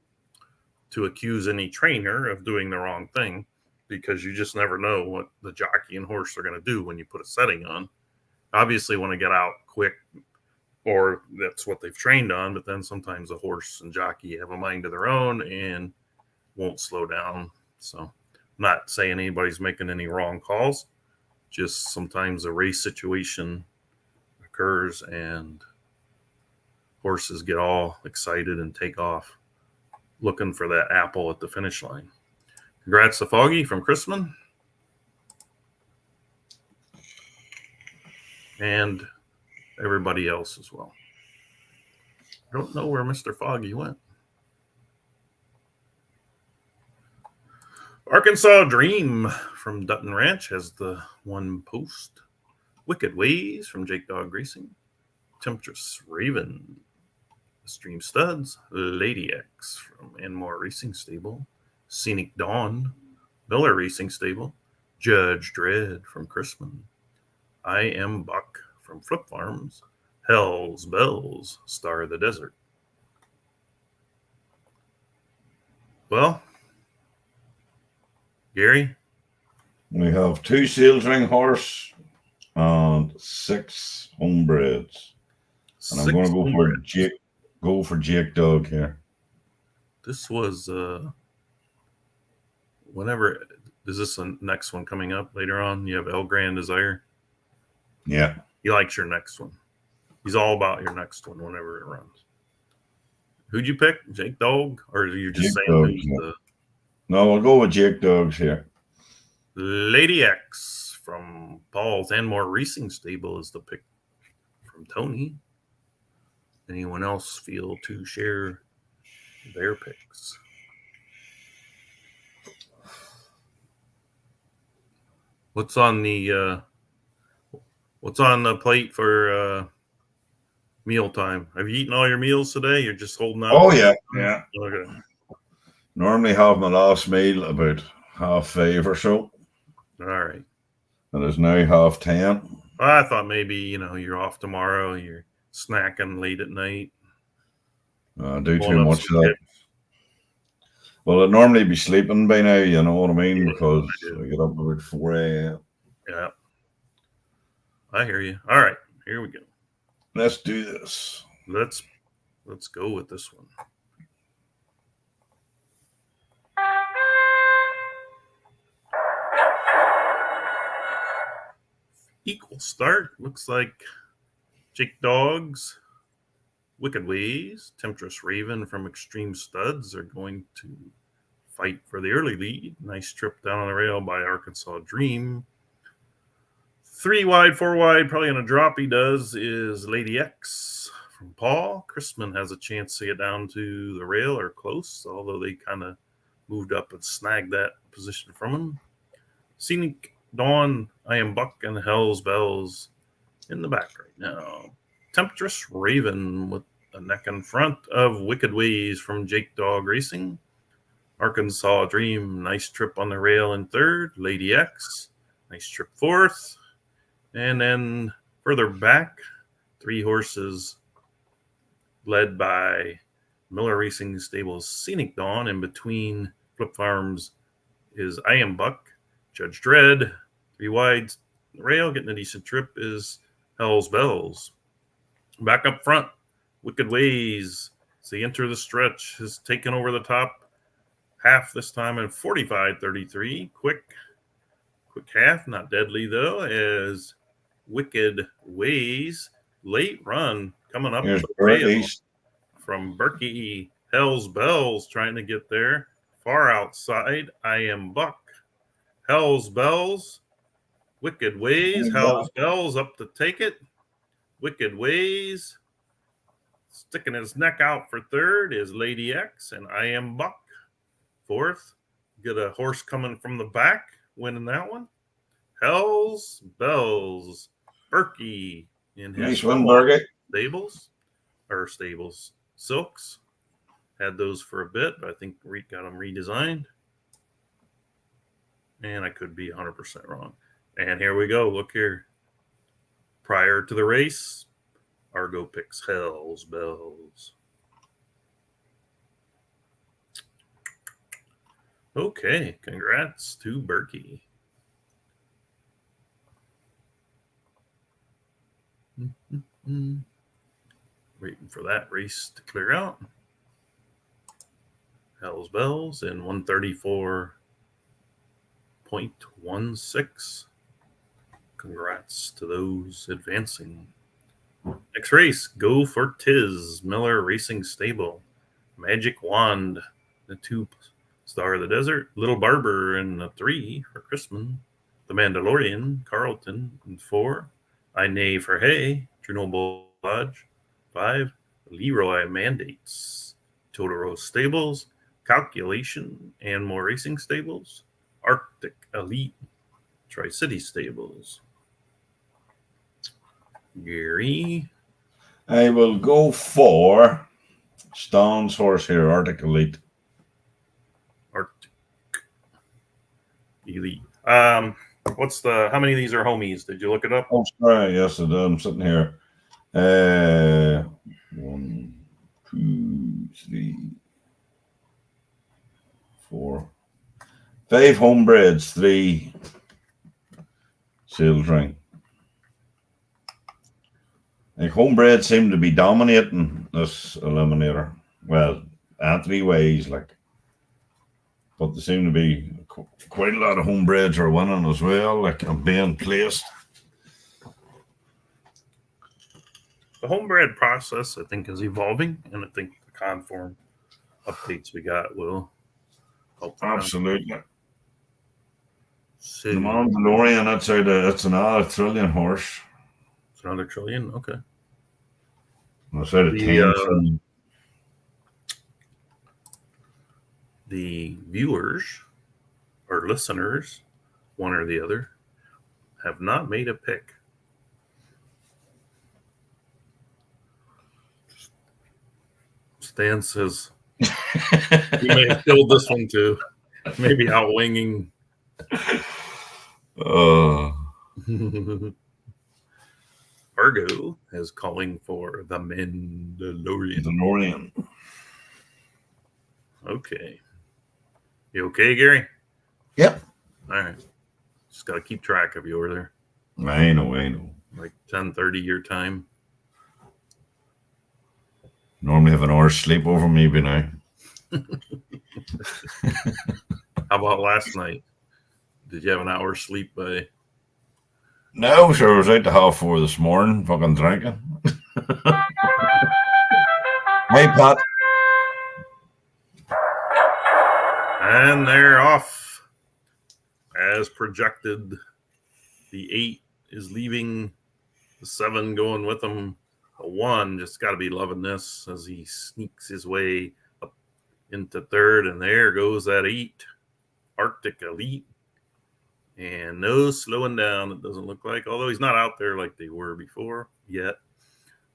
to accuse any trainer of doing the wrong thing, because you just never know what the jockey and horse are going to do when you put a setting on. Obviously want to get out quick, or that's what they've trained on, but then sometimes the horse and jockey have a mind of their own and won't slow down. So I'm not saying anybody's making any wrong calls, just sometimes a race situation occurs and horses get all excited and take off looking for that apple at the finish line. Congrats to Foggy from Chrisman. And everybody else as well. I don't know where Mr. Foggy went. Arkansas Dream from Dutton Ranch has the 1 post. Wicked Ways from Jake Dog Racing. Temptress Raven. Extreme Studs. Lady X from Anmore Racing Stable. Scenic Dawn. Miller Racing Stable. Judge Dredd from Chrisman. I Am Buck from Flip Farms. Hell's Bells, Star of the Desert. Well, Gary? We have 2 sales ring horse and 6 homebreds. And I'm going to go for Jake Dog here. This was whenever is this the next one coming up later on? You have El Grand Desire. Yeah. He likes your next one. He's all about your next one whenever it runs. Who'd you pick? Jake Dog? Or are you just Jake saying Dog, who's yeah. No, I'll go with Jake Dogs here. Lady X from Paul's Anmore Racing Stable is the pick from Tony. Anyone else feel to share their picks? What's on the plate for mealtime? Have you eaten all your meals today? You're just holding out? Oh, yeah. Yeah. Okay. Normally have my last meal about 5:30 or so. All right. And it's now 10:30. I thought maybe, you're off tomorrow. You're snacking late at night. I do too much of that. Well, I'd normally be sleeping by now, you know what I mean? Yeah, because I get up about 4 a.m. Yeah. I hear you. All right. Here we go. Let's do this. Let's Let's go with this one. Equal start. Looks like Jake Dogs, Wicked Ways, Temptress Raven from Extreme Studs are going to fight for the early lead. Nice trip down on the rail by Arkansas Dream. 3 wide, 4 wide, probably on a drop he does, is Lady X from Paul. Chrisman has a chance to get down to the rail or close, although they kind of moved up and snagged that position from him. Scenic Dawn, I Am Buck, and Hell's Bells in the back right now. Temptress Raven with a neck in front of Wicked Ways from Jake Dog Racing. Arkansas Dream, nice trip on the rail in third. Lady X, nice trip fourth. And then further back, 3 horses led by Miller Racing Stables Scenic Dawn. In between Flip Farms is I Am Buck. Judge Dredd, 3 wide rail, getting a decent trip is Hell's Bells. Back up front, Wicked Ways, as they enter the stretch, has taken over the top half this time in 45.33. Quick half, not deadly though, as Wicked Ways, late run coming up Here's the rail East. from Berkey. Hell's Bells trying to get there. Far outside, I Am Buck. Hell's Bells, Wicked Ways. Hell's Bells up to take it. Wicked Ways sticking his neck out for third is Lady X, and I Am Buck fourth. Get a horse coming from the back, winning that one. Hell's Bells, Berkey in his Nice one, Berkey. Stables. Silks had those for a bit, but I think Reek got them redesigned. And I could be 100% wrong. And here we go. Look here. Prior to the race, Argo picks Hell's Bells. Okay, congrats to Berkey. Waiting for that race to clear out. Hell's Bells in 134.16. Congrats to those advancing. Next race, Go for Tiz, Miller Racing Stable. Magic Wand, the 2 Star of the Desert. Little Barber in the 3 for Chrisman. The Mandalorian, Carlton in 4. I Neigh for Hay, Chernobyl Lodge. 5, Leroy Mandates. Totoro Stables, Calculation, and More Racing Stables. Arctic Elite, Tri-City Stables. Gary. I will go for Stone's horse here, Arctic Elite. Arctic Elite. How many of these are homies? Did you look it up? Oh, sorry. Yes, I did. I'm sitting here. 1, 2, 3, 4, 5 homebreds, 3 sales ring. Like homebreds seem to be dominating this eliminator. Well, Anthony Ways, like, but there seem to be quite a lot of homebreds are winning as well, like, and being placed. The homebred process, I think, is evolving, and I think the conform updates we got will help. Absolutely. So, The Mandalorian, that's another trillion horse. it's another trillion? Okay. Outside of 10 trillion. The viewers or listeners, one or the other, have not made a pick. Stan says you may have killed this one too. Maybe outwinging. Argo is calling for the Mandalorian. Okay. You okay, Gary? Yep. All right. Just got to keep track of you over there. I know. Like 10:30 your time. Normally have an hour's sleep over me by now. How about last night? Did you have an hour's sleep by? No, sure. I was out to 4:30 this morning, fucking drinking. Hey, Pat. And they're off. As projected, the 8 is leaving, the 7 going with him. The 1 just got to be loving this as he sneaks his way up into third. And there goes that 8, Arctic Elite. And no slowing down, it doesn't look like, although he's not out there like they were before yet.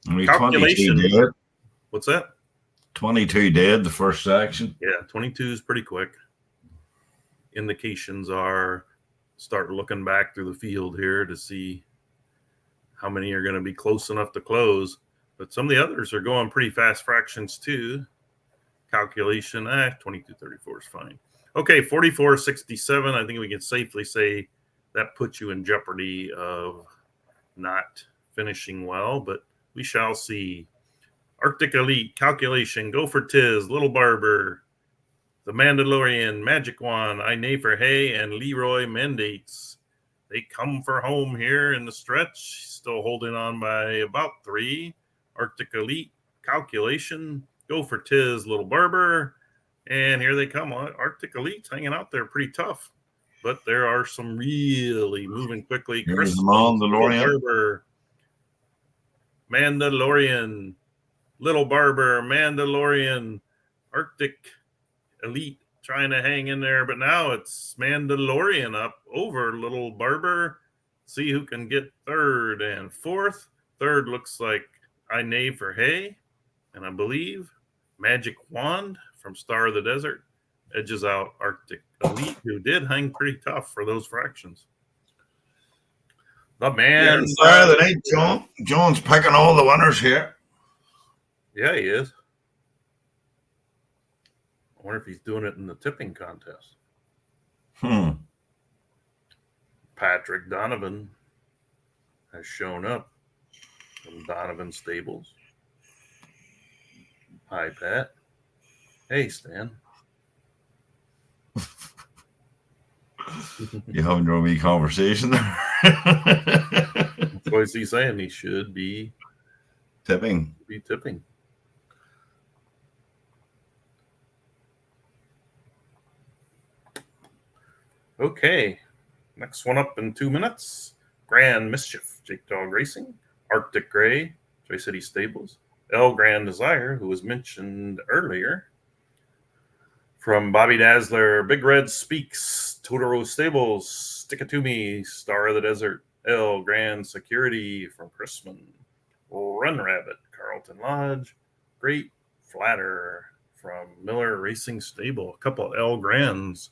Only Calculation. 22 dead. What's that? 22 dead, the first section. Yeah, 22 is pretty quick. Indications are start looking back through the field here to see how many are going to be close enough to close. But some of the others are going pretty fast fractions too. Calculation, 22:34 is fine. Okay, 44:67. I think we can safely say that puts you in jeopardy of not finishing well, but we shall see. Arctic Elite, Calculation, Go for Tiz, Little Barber, The Mandalorian, Magic Wand, I Nay for Hay, and Leroy Mandates. They come for home here in the stretch, still holding on by about 3. Arctic Elite, Calculation, Go for Tiz, Little Barber, and here they come. Arctic Elite's hanging out there pretty tough, but there are some really moving quickly. Here's the Mandalorian. Mandalorian, Little Barber, Mandalorian, Arctic Elite trying to hang in there, but now it's Mandalorian up over Little Barber. See who can get third and fourth. Third looks like I Nay for Hay, and I believe Magic Wand from Star of the Desert edges out Arctic Elite, who did hang pretty tough for those fractions. The man. The night, John. John's picking all the winners here. Yeah, he is. I wonder if he's doing it in the tipping contest. Patrick Donovan has shown up from Donovan Stables. Hi, Pat. Hey, Stan. You having a wee conversation there? What is he saying? He should be tipping. Okay. Next one up in 2 minutes. Grand Mischief, Jake Dog Racing. Arctic Gray, Joy City Stables. El Grand Desire, who was mentioned earlier. From Bobby Dazzler, Big Red Speaks, Totoro Stables, Stick It To Me, Star of the Desert, El Grand Security from Chrisman. Run Rabbit, Carlton Lodge. Great Flatter from Miller Racing Stable. A couple El Grands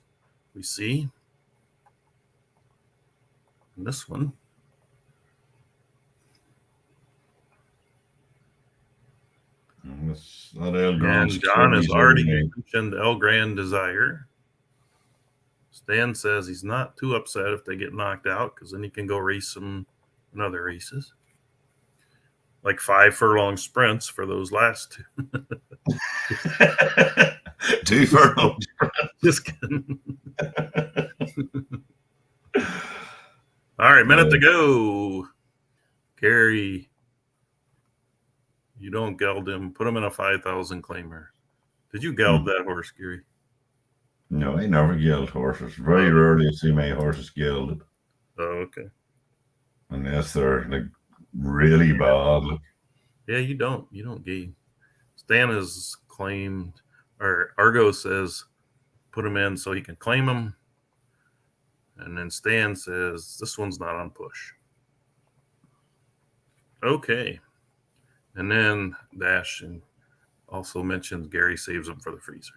we see. And this one. It's not El Grand. And John has already mentioned El Grand Desire. Stan says he's not too upset if they get knocked out because then he can go race some in other races. Like 5 furlong sprints for those last 2. 2 furlong sprints. Just kidding. All right, minute to go. Gary, you don't geld him. Put him in a 5,000 claimer. Did you geld that horse, Gary? No, I never geld horses. Very rarely see my horses gelded. Oh, okay. Unless they're like really bad. Yeah, you don't gate. Stan has claimed, or Argo says, put him in so he can claim him. And then Stan says, this one's not on push. Okay. And then Dash and also mentions Gary saves them for the freezer.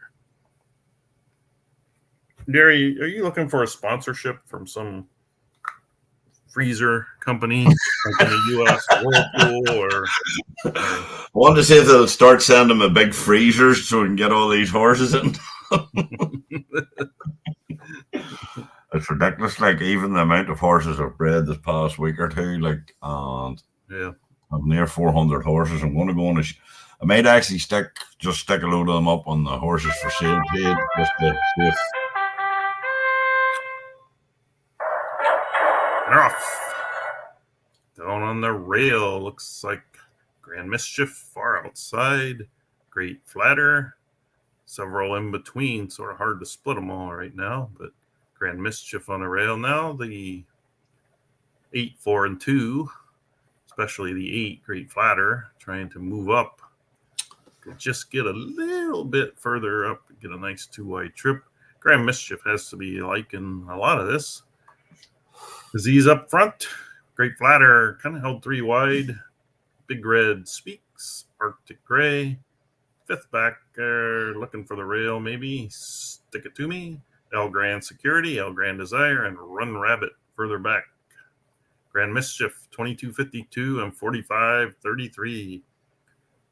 Gary, are you looking for a sponsorship from some freezer company, like in the U.S. Whirlpool or? I want to see if they'll start sending them a big freezers so we can get all these horses in. It's ridiculous. Like even the amount of horses I've bred this past week or two, like, and yeah, I'm near 400 horses. I'm going to go on I might actually stick a load of them up on the horses for sale page just to see if They're off. Down on the rail, looks like Grand Mischief far outside. Great Flatter. Several in between. Sort of hard to split them all right now, but Grand Mischief on the rail now. The 8, 4, and 2, especially the 8, Great Flatter, trying to move up. Could just get a little bit further up, get a nice 2-wide trip. Grand Mischief has to be liking a lot of this. Disease up front. Great Flatter kind of held 3 wide. Big Red Speaks. Arctic Gray. 5th back there, looking for the rail maybe. Stick It To Me. El Grand Security. El Grand Desire. And Run Rabbit further back. Grand Mischief 22.52 and 45.33.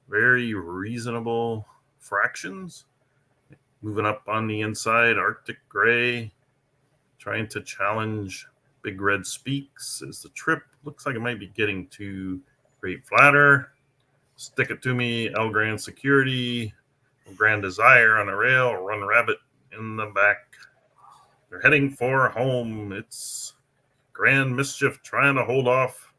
Very reasonable fractions. Moving up on the inside. Arctic Gray. Trying to challenge Big Red Speaks as the trip. Looks like it might be getting to Great Flatter. Stick It To Me, El Grand Security, Grand Desire on the rail, Run Rabbit in the back. They're heading for home. It's Grand Mischief trying to hold off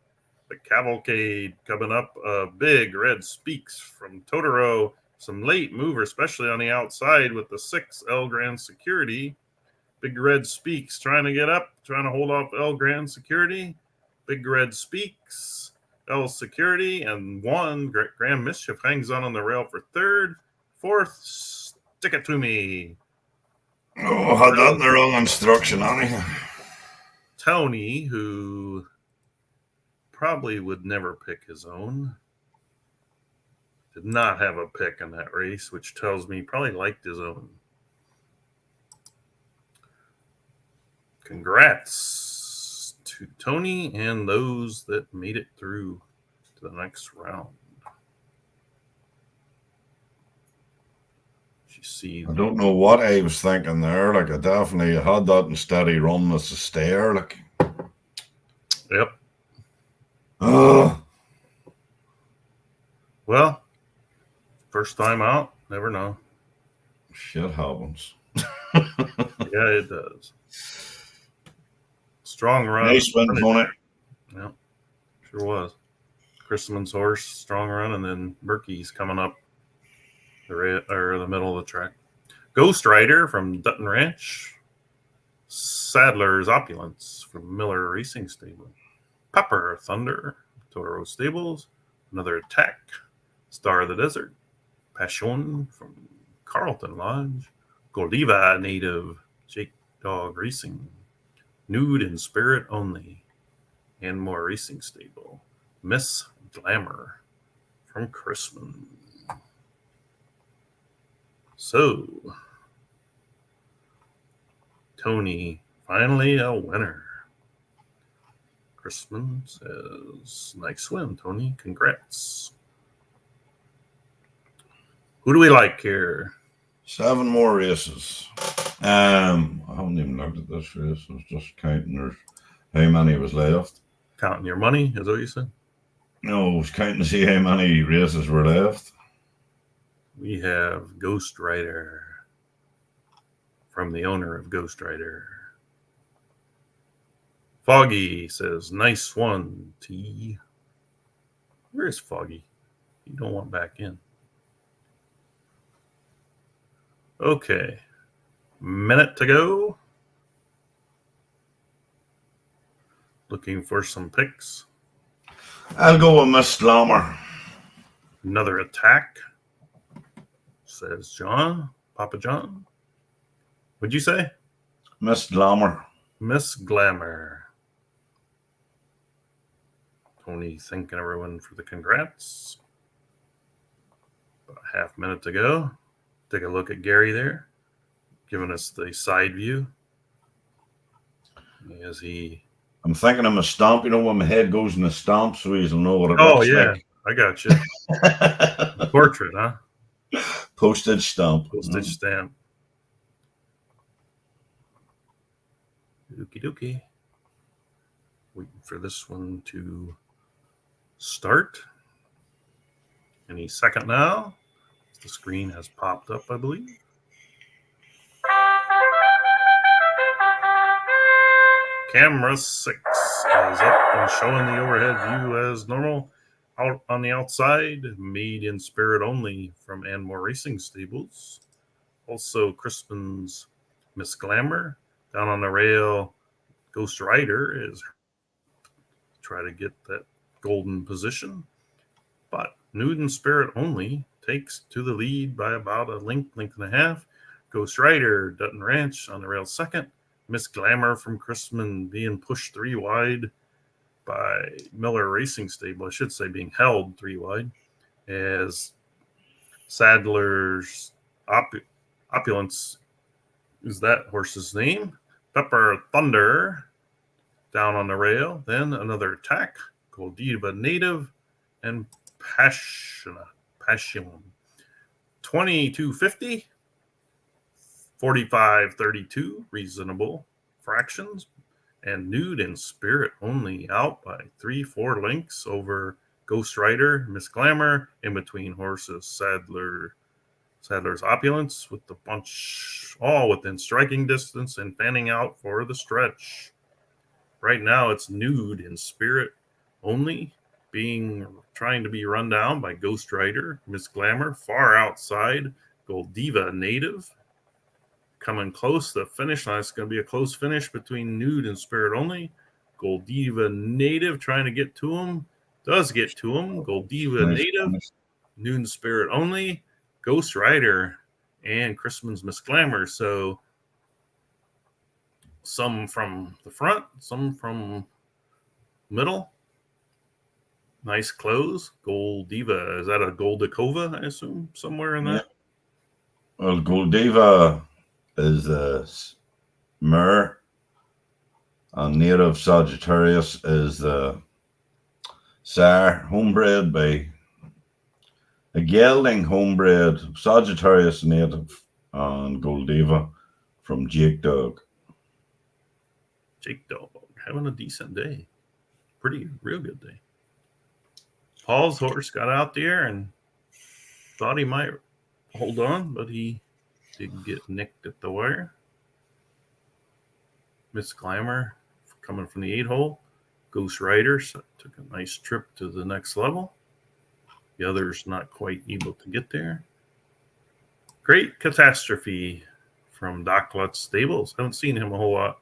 the cavalcade coming up. Big Red Speaks from Totoro. Some late mover, especially on the outside with the 6 El Grand Security. Big Red Speaks trying to get up, trying to hold off El Grand Security. Big Red Speaks, El Security, and 1 Grand Mischief hangs on the rail for 3rd. 4th, Stick It To Me. oh, had that in the wrong instruction, Annie. Tony, who probably would never pick his own, did not have a pick in that race, which tells me he probably liked his own. Congrats to Tony and those that made it through to the next round. You see, I don't know what I was thinking there. Like, I definitely had that in steady run as a stare. Like, yep. oh, Well, first time out, never know. shit happens. Yeah, it does. Strong run. Nice win, Tony. Yep, sure was. Christman's horse, strong run, and then Murky's coming up the middle of the track. Ghost Rider from Dutton Ranch. Sadler's Opulence from Miller Racing Stable. Pepper Thunder, Totoro Stables. Another Attack, Star of the Desert. Passion from Carlton Lodge. Goldiva Native, Jake Dog Racing. Nude in Spirit Only, and more Racing Stable. Miss Glamour from Chrisman. So, Tony, finally a winner. Chrisman says, nice swim, Tony. Congrats. Who do we like here? 7 more races. I haven't even looked at this race. I was just counting how many was left. Counting your money, is that what you said? No, I was counting to see how many races were left. We have Ghost Rider from the owner of Ghost Rider. Foggy says, nice one, T. Where is Foggy? You don't want back in. Okay. Minute to go. Looking for some picks. I'll go with Miss Glamour. Another Attack, says John. Papa John. What'd you say? Miss Glamour. Miss Glamour. Tony thanking everyone for the congrats. About a half minute to go. Take a look at Gary there, giving us the side view. As he... I'm thinking of a stomp. You know, when my head goes in a stomp, so he'll know what it looks like. I got you. Portrait, huh? Postage stamp. Postage stamp. Okie dokie. Waiting for this one to start. Any second now. The screen has popped up, I believe. Camera 6 is up and showing the overhead view as normal. Out on the outside, made in spirit only from Anmore Racing Stables. Also, Crispin's Miss Glamour. Down on the rail, Ghost Rider is try to get that golden position. But Nude and Spirit only takes to the lead by about a length and a half. Ghost Rider, Dutton Ranch on the rail second. Miss Glamour from Chrisman being pushed 3 wide by Miller Racing Stable. I should say being held 3 wide as Sadler's Opulence is that horse's name. Pepper Thunder down on the rail. Then another attack. Goldiva Native and Passion 2250, 45-32, reasonable fractions, and Nude and Spirit only out by 3-4 lengths over Ghost Rider, Miss Glamour, in between horses Sadler's Opulence with the bunch all within striking distance and fanning out for the stretch. Right now it's Nude and Spirit only trying to be run down by Ghost Rider, Miss Glamour, far outside, Goldiva Native. Coming close to the finish line. It's going to be a close finish between Nude and Spirit only. Goldiva Native trying to get to him. Does get to him. Goldiva Native, Nude and Spirit only, Ghost Rider, and Chrisman's Miss Glamour. So some from the front, some from middle. Nice close. Goldiva. Is that a Goldikova, I assume? Somewhere in there? Yeah. Well, Goldiva is a mare. And Native Sagittarius is the sire, homebred by a gelding homebred. Sagittarius Native and Goldiva from Jake Dog. Jake Dog having a decent day. Real good day. Paul's horse got out there and thought he might hold on, but he did get nicked at the wire. Miss Glamour coming from the 8-hole. Ghost Rider took a nice trip to the next level. The others not quite able to get there. Great Catastrophe from Doc Lutz Stables. Haven't seen him a whole lot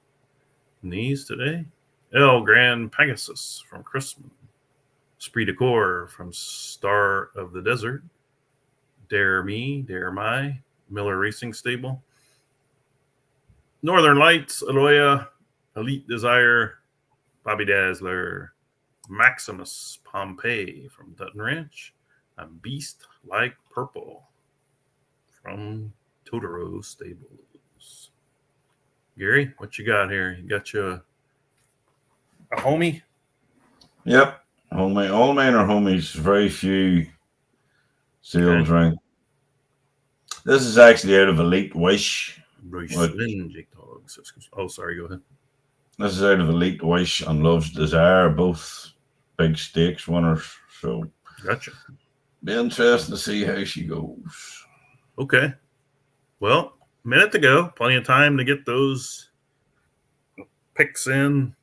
in these today. El Grand Pegasus from Chrisman. Esprit de Corps from Star of the Desert. Dare Me, Dare My, Miller Racing Stable. Northern Lights, Aloya, Elite Desire, Bobby Dazzler, Maximus Pompeii from Dutton Ranch, a Beast Like Purple from Totoro Stables. Gary, what you got here? You got you a homie? Yep. Homie. All men are homies. Very few sealed ring. This is actually out of Elite Wish. Oh, sorry, go ahead. This is out of Elite Wish and Love's Desire, both big stakes winners. So, gotcha. Be interesting to see how she goes. Okay. Well, a minute to go. Plenty of time to get those picks in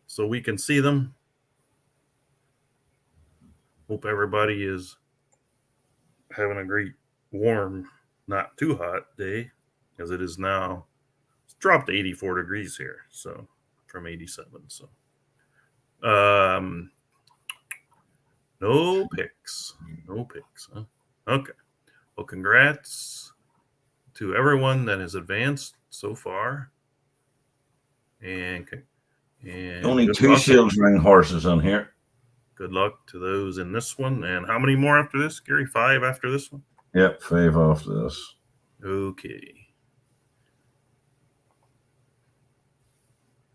so we can see them. Hope everybody is having a great, warm, not too hot day, as it is now. It's dropped to 84 degrees here, so from 87. So, no picks, huh? Okay. Well, congrats to everyone that has advanced so far, and only 2 sealed ring horses on here. Good luck to those in this one. And how many more after this, Gary? 5 after this one? Yep, 5 after this. Okay.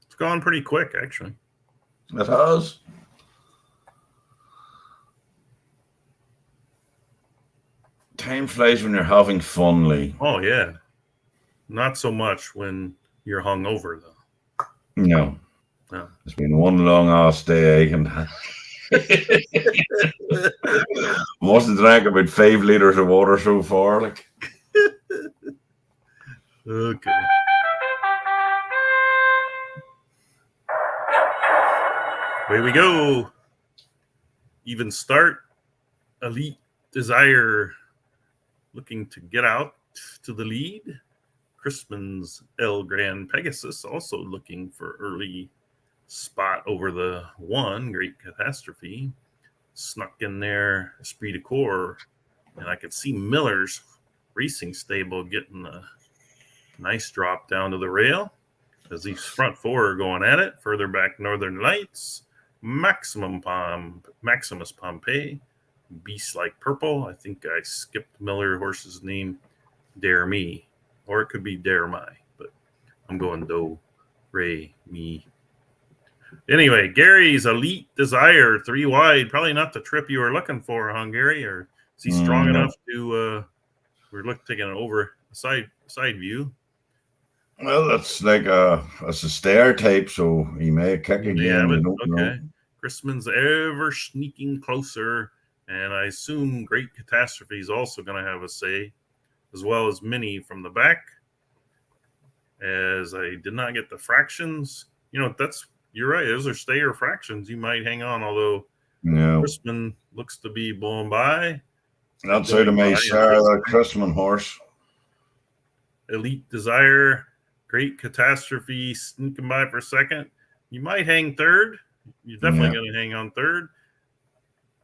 It's gone pretty quick, actually. It has. Time flies when you're having fun, Lee. Oh, yeah. Not so much when you're hungover, though. No. No. It's been one long ass day. Must have drank about 5 liters of water so far. Like, Okay. Away we go. Even start. Elite Desire looking to get out to the lead. Chrisman's El Grand Pegasus also looking for early spot over the 1. Great Catastrophe. Snuck in there, Esprit de Corps. And I could see Miller's Racing Stable getting a nice drop down to the rail as these front 4 are going at it. Further back, Northern Lights, Maximus Pompeii, Beast Like Purple. I think I skipped Miller horse's name, Dare Me, or it could be Dare My, but I'm going Do, Re, Me. Anyway, Gary's Elite Desire, 3 wide. Probably not the trip you were looking for, huh, Gary? Or is he strong enough to? We're taking an over side view. well, that's like it's a stair tape, so he may kick again. Yeah, but You don't know. okay. Chrisman's ever sneaking closer, and I assume Great Catastrophe is also going to have a say, as well as Minnie from the back. As I did not get the fractions, you're right. Those are stayer fractions. You might hang on, although Yeah, Chrisman looks to be blown by. that's out of my Sarah, that Chrisman horse. Elite Desire, Great Catastrophe sneaking by for second. You might hang third. You're definitely going to hang on third.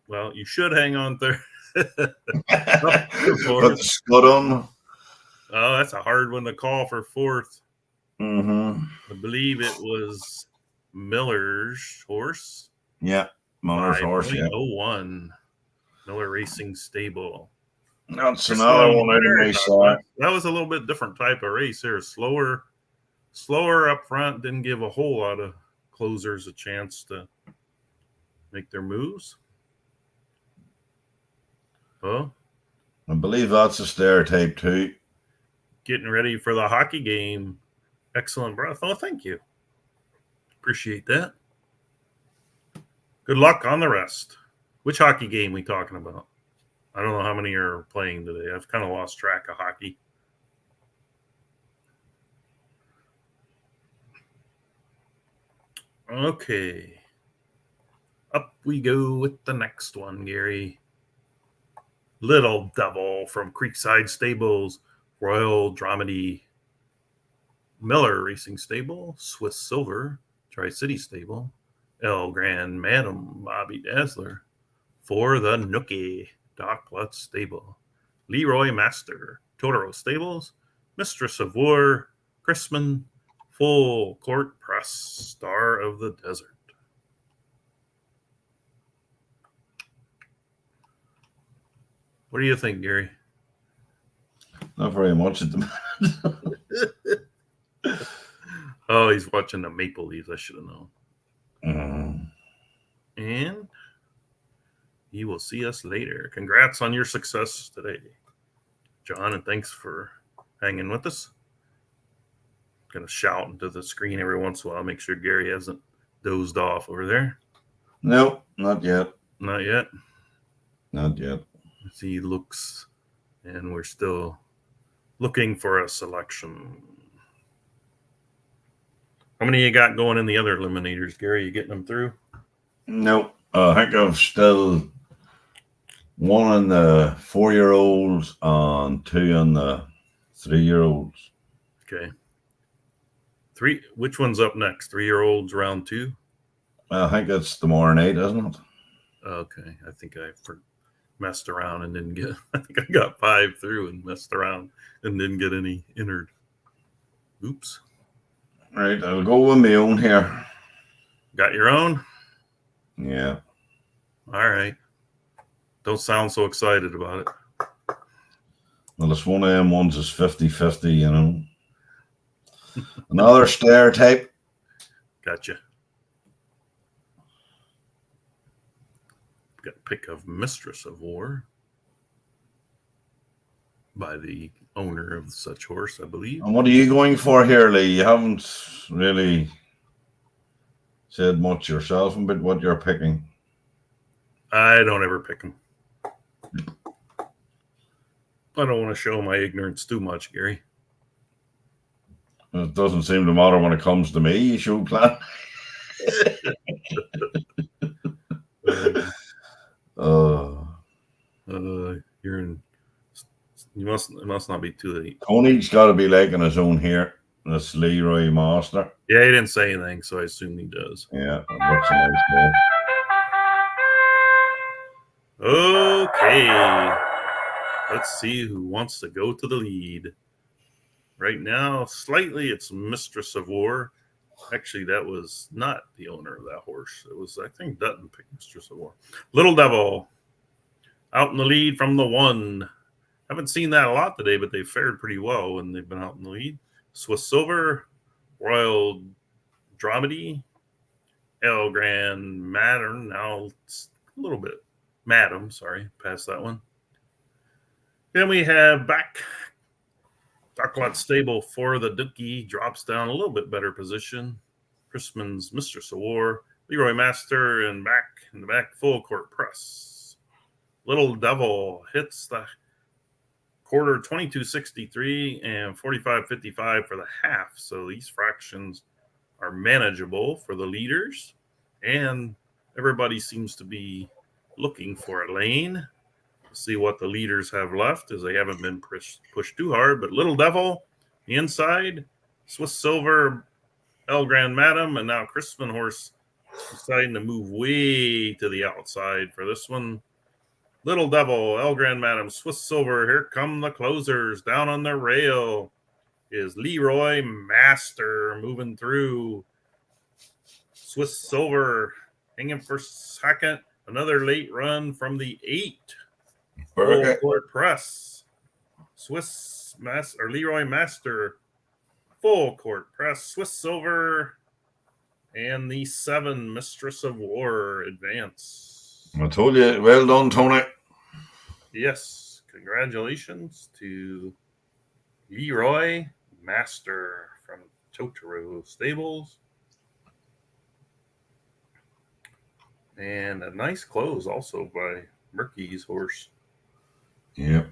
Well, you should hang on third. Put the split on. Oh, that's a hard one to call for fourth. Mm-hmm. I believe it was Miller's horse. Yeah, Miller's horse. Yeah, 01. Miller Racing Stable. that's another one out of my side. That was a little bit different type of race here. Slower up front. Didn't give a whole lot of closers a chance to make their moves. Oh, I believe that's a stair tape too. Getting ready for the hockey game. Excellent breath. Oh, thank you. Appreciate that. Good luck on the rest. Which hockey game we talking about? I don't know how many are playing today. I've kind of lost track of hockey. Okay. Up we go with the next one, Gary. Little Devil from Creekside Stables, Royal Dramedy, Miller Racing Stable, Swiss Silver, Tri-City Stable, El Grand Madam Bobby Dazzler, for the Nookie, Doc Lutz Stable, Leroy Master, Totoro Stables, Mistress of War, Chrisman, Full Court Press, Star of the Desert. What do you think, Gary? Not very much at the moment. Oh, he's watching the Maple Leafs. I should have known. And he will see us later. Congrats on your success today, John, and thanks for hanging with us. Going to shout into the screen every once in a while. Make sure Gary hasn't dozed off over there. Nope, not yet. Not yet. Not yet. As he looks, and we're still looking for a selection. How many you got going in the other eliminators, Gary? You getting them through? Nope. I think I've still one on the 4-year-olds and 2 on the 3-year-olds. Okay. Which one's up next? 3-year-olds round 2? I think it's tomorrow night, isn't it? Okay. I think I messed around and didn't get. I think I got 5 through and messed around and didn't get any entered. Oops. Right. I'll go with my own here. Got your own? Yeah. All right. Don't sound so excited about it. Well, it's one of them ones is 50-50, you know. Another stair tape. Gotcha. Got a pick of Mistress of War by the owner of such horse, I believe. And what are you going for here, Lee? You haven't really said much yourself about what you're picking. I don't ever pick them. I don't want to show my ignorance too much, Gary. It doesn't seem to matter when it comes to me. You should plan. You're in. You must not be too late. Tony's got to be liking his own here. This Leroy Master. Yeah, he didn't say anything, so I assume he does. Yeah, that's a nice guy. Okay. Let's see who wants to go to the lead. Right now, slightly, it's Mistress of War. Actually, that was not the owner of that horse. It was, I think, Dutton picked Mistress of War. Little Devil out in the lead from the 1. Haven't seen that a lot today, but they've fared pretty well when they've been out in the lead. Swiss Silver, Royal Dramedy, El Grand Madam. Now it's a little bit Madam, sorry, past that one. Then we have back Docklet Stable for the Dookie, drops down a little bit better position. Chrisman's Mistress of War, Leroy Master, and back in the back, Full Court Press. Little Devil hits the quarter 22.63 and 45.55 for the half. So these fractions are manageable for the leaders, and everybody seems to be looking for a lane. See what the leaders have left, as they haven't been pushed too hard. But Little Devil, the inside, Swiss Silver, El Grand Madam, and now Chrisman Horse deciding to move way to the outside for this one. Little Devil, El Grand Madam, Swiss Silver. Here come the closers. Down on the rail is Leroy Master moving through. Swiss Silver hanging for second. Another late run from the 8. Full Court Press. Swiss Master or Leroy Master. Full Court Press. Swiss Silver. And the 7 Mistress of War advance. I told you, well done, Tony. Yes, congratulations to Leroy Master from Totoro Stables. And a nice close also by Murky's horse. Yep.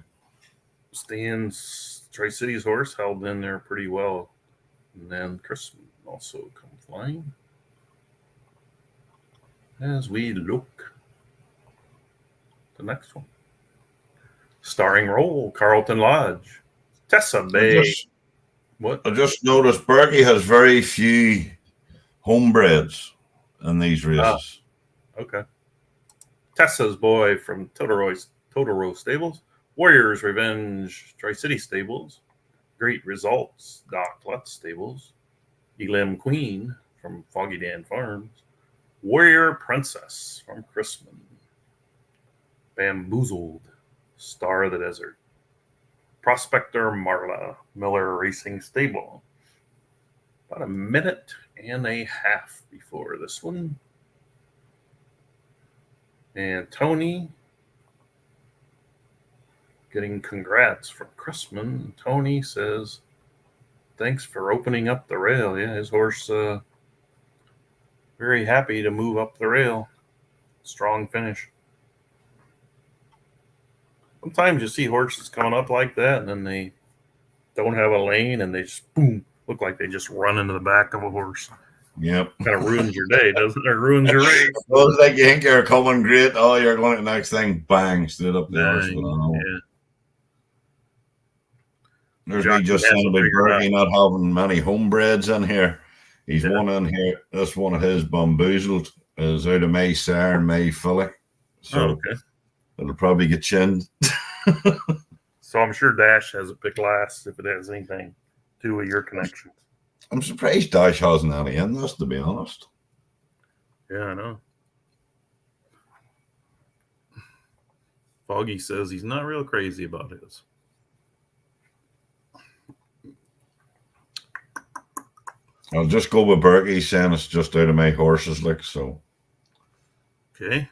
Stan's Tri-Cities horse held in there pretty well. And then Chris also come flying. As we look the next one. Starring role, Carlton Lodge. Tessa Bay. I just noticed Berkey has very few homebreds in these races. Okay. Tessa's Boy from Totoro Stables. Warriors Revenge, Tri-City Stables. Great Results, Docklet Stables. Elim Queen from Foggy Dan Farms. Warrior Princess from Chrisman. Bamboozled, Star of the Desert. Prospector Marla, Miller Racing Stable. About a minute and a half before this one. And Tony getting congrats from Chrisman. Tony says, thanks for opening up the rail. Yeah, his horse very happy to move up the rail. Strong finish. Sometimes you see horses coming up like that, and then they don't have a lane, and they just, boom, look like they just run into the back of a horse. Yep. Kind of ruins your day, doesn't it? Or ruins your race. Those like you think you're coming great. Oh, you're going to the next thing. Bang, stood up the horse. Yeah. There's me just saying about Berkey not having many homebreds in here. He's one in here. This one of his Bamboozled is out of May Sire and May Filly. So it'll probably get chinned. So I'm sure Dash has a pick last if it has anything to do with your connections. I'm surprised Dash hasn't any in this, to be honest. Yeah, I know. Foggy says he's not real crazy about his. I'll just go with Berkey saying it's just out of my horses, like so. Okay.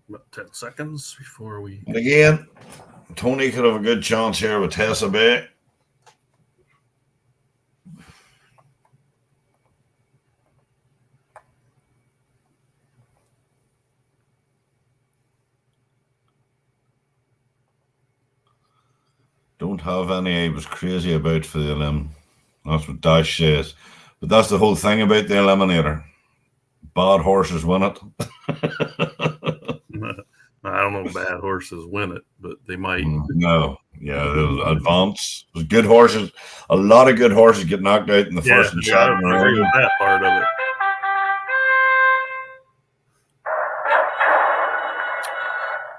About 10 seconds before we. And again, Tony could have a good chance here with Tessa Bay. Don't have any I was crazy about for the Elim. That's what Dash says. But that's the whole thing about the Eliminator. Bad horses win it. I don't know if bad horses win it, but they might. No. Yeah, they'll advance. There's good horses. A lot of good horses get knocked out in the first and Yeah, I second agree with round. that part of it.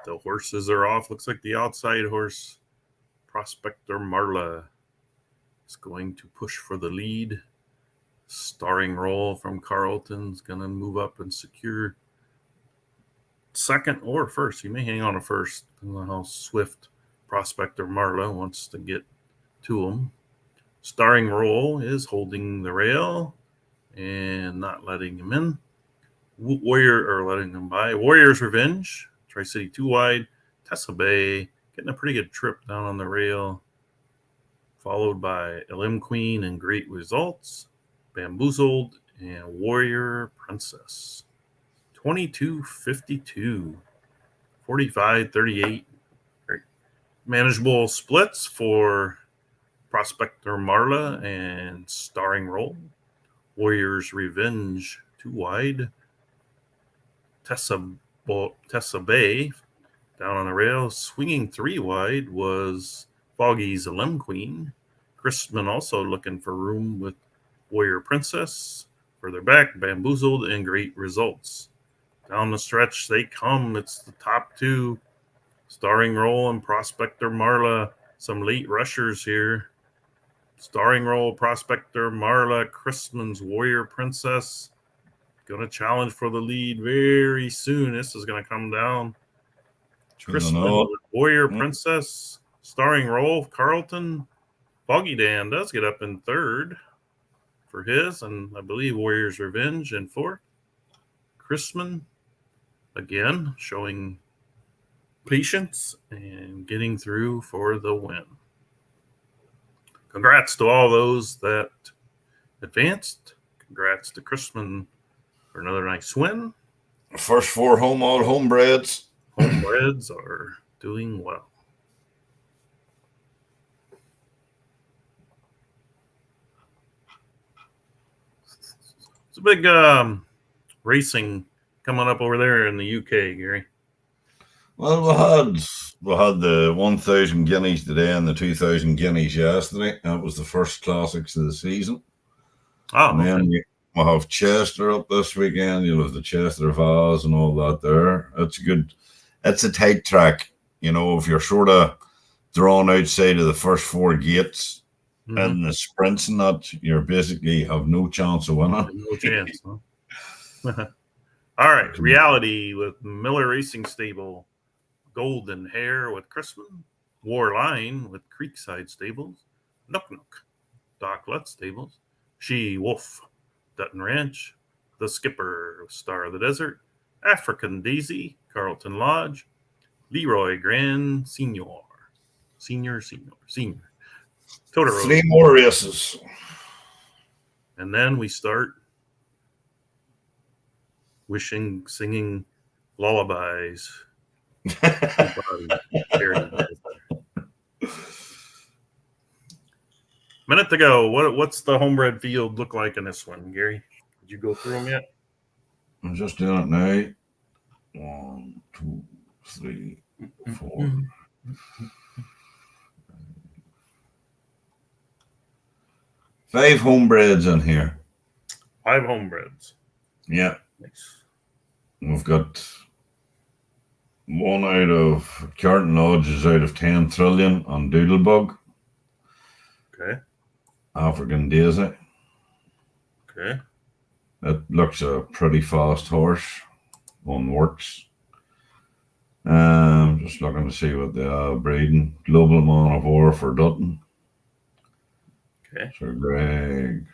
The horses are off. Looks like the outside horse, Prospector Marla, is going to push for the lead. Starring Roll from Carlton's going to move up and secure second or first. He may hang on to first, depending on how swift Prospector Marla wants to get to him. Starring Roll is holding the rail and not letting him in. Letting him by. Warrior's Revenge, Tri-City 2 wide. Tessa Bay getting a pretty good trip down on the rail. Followed by Elim Queen and Great Results. Bamboozled and Warrior Princess. 22-52. 45-38. Great. Manageable splits for Prospector Marla and Starring Roll. Warrior's Revenge 2 wide. Tessa Bay down on the rail. Swinging 3 wide was Foggy's Elim Queen. Chrisman also looking for room with Warrior Princess. Further back, Bamboozled and Great Results. Down the stretch they come. It's the top 2. Starring Roll and Prospector Marla. Some late rushers here. Starring Roll, Prospector Marla, Chrisman's Warrior Princess. Going to challenge for the lead very soon. This is going to come down. Chrisman with Warrior Princess. Starring Roll, Carlton. Foggy Dan does get up in third for his, and I believe Warrior's Revenge in fourth. Chrisman, again, showing patience and getting through for the win. Congrats to all those that advanced. Congrats to Chrisman for another nice win. First 4 all homebreds. Homebreds are doing well. It's a big racing coming up over there in the UK, Gary. Well, we had the 1,000 guineas today and the 2,000 guineas yesterday. That was the first classics of the season. Oh, and then we'll have Chester up this weekend. You'll have the Chester Vase and all that there. It's good. It's a tight track. You know, if you're sort of drawn outside of the first 4 gates and the sprints and that, you're basically have no chance of winning. No chance, huh? All right. Reality with Miller Racing Stable. Golden Hair with Chrisman. War Line with Creekside Stables. Nook Nook, Doc Lutz Stables. She Wolf, Dutton Ranch. The Skipper, Star of the Desert. African Daisy, Carlton Lodge. Leroy Grand Senior. Senior. Totoro. 3 more races. And then we start singing lullabies. Minute to go. What's the homebred field look like in this one, Gary? Did you go through them yet? I'm just doing it now. 1, 2, 3, 4. 5 homebreds in here. 5 homebreds. Yeah. Nice. We've got 1 out of Carlton Lodge is out of 10 Trillion on Doodlebug. Okay. African Daisy. Okay. It looks a pretty fast horse on Works. Just looking to see what they are breeding. Global Man of War for Dutton. Okay. Sir Greg,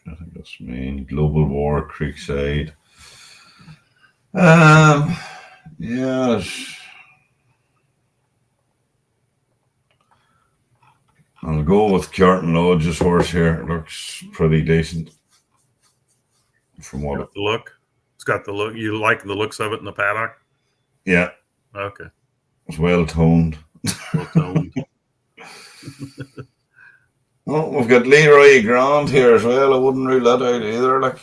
I think that's me. Global War, Creekside. Yes. I'll go with Carlton Lodge's horse here. It looks pretty decent. From what the look. It's got the look. You like the looks of it in the paddock? Yeah. Okay. It's well toned. Well toned. Well, we've got Leroy Grant here as well. I wouldn't rule that out either. Like,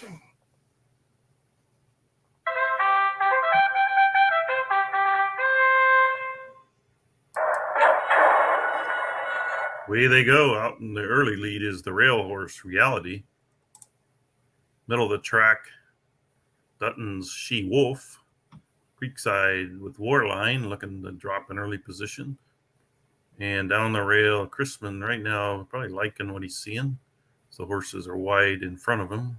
Away they go. Out in the early lead is the rail horse Reality. Middle of the track, Dutton's She Wolf. Creekside with Warline looking to drop an early position. And down the rail, Chrisman right now probably liking what he's seeing. So horses are wide in front of him.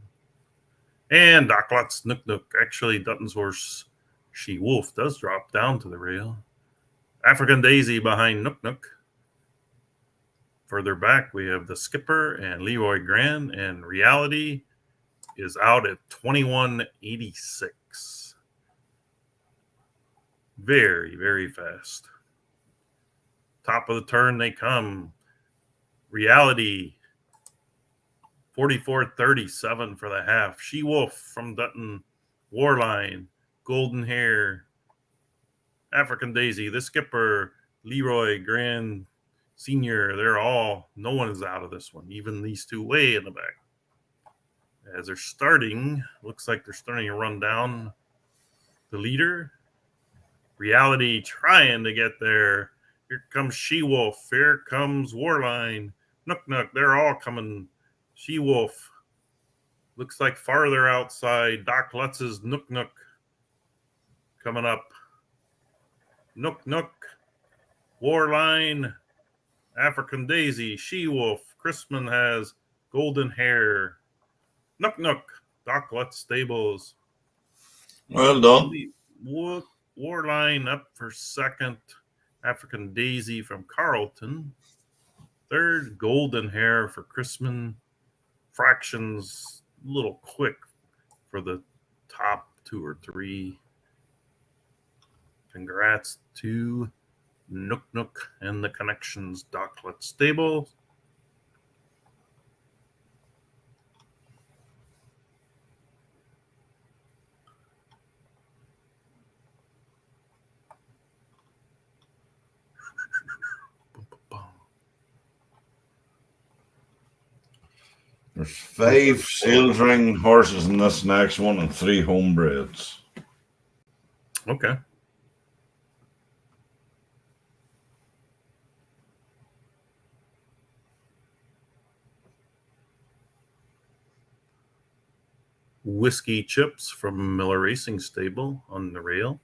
And Docklot's Nook Nook. Actually, Dutton's horse She Wolf does drop down to the rail. African Daisy behind Nook Nook. Further back, we have the Skipper and Leroy Grand, and Reality is out at 21.86. Very, very fast. Top of the turn they come. Reality, 44.37 for the half. She Wolf from Dutton, Warline, Golden Hair, African Daisy, the Skipper, Leroy Grand, Senior, no one is out of this one, even these two way in the back. As they're starting, looks like they're starting to run down the leader. Reality trying to get there. Here comes She Wolf. Here comes Warline. Nook Nook, they're all coming. She Wolf looks like farther outside. Doc Lutz's Nook Nook coming up. Nook Nook, Warline, African Daisy, She Wolf. Chrisman has Golden Hair. Nook Nook, Doc Lutz Stables. well done. Warline up for second. African Daisy from Carlton. Third, Golden Hair for Chrisman. Fractions a little quick for the top 2 or 3. Congrats to Nook Nook and the Connections Docklet Stable. There's 5 sales ring horses in this next one and 3 homebreds. Okay. Whiskey Chips from Miller Racing Stable on the rail.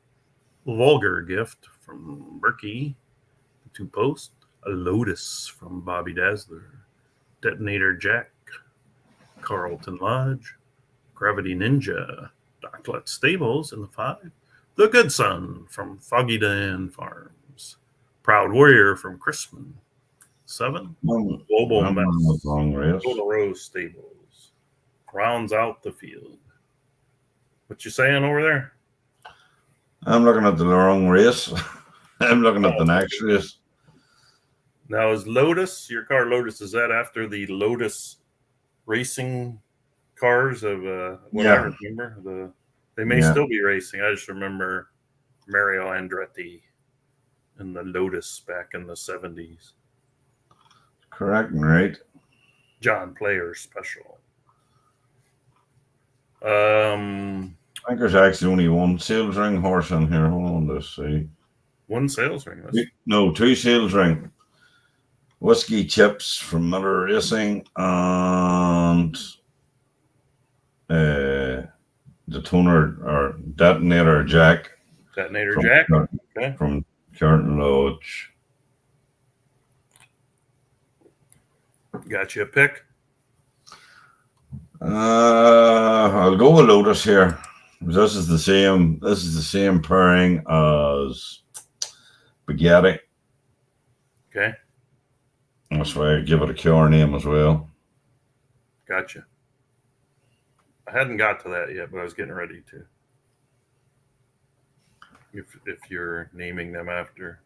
Vulgar Gift from Berkey, the 2 post. A Lotus from Bobby Dazzler. Detonator Jack, Carlton Lodge. Gravity Ninja, Docklet Stables in the 5. The Good Son from Foggy Dan Farms. Proud Warrior from Chrisman. 7. Global Mess, Golden Rose Stables. Rounds out the field. What you saying over there? I'm looking at the wrong race. I'm looking at the next race. Now, is Lotus, your car Lotus, is that after the Lotus racing cars of what I remember? They may still be racing. I just remember Mario Andretti and the Lotus back in the 70s. Correct and right. John Player Special. I think there's actually only 1 sales ring horse in here. Hold on, let's see. 1 sales ring. No, 2 sales ring. Whiskey Chips from Miller Racing and the Toner or Detonator Jack. Detonator Jack? Okay. From Carlton Lodge. Got you a pick? I'll go with Lotus here. This is the same pairing as Spaghetti. Okay. That's why I give it a QR name as well. Gotcha. I hadn't got to that yet, but I was getting ready to. If you're naming them after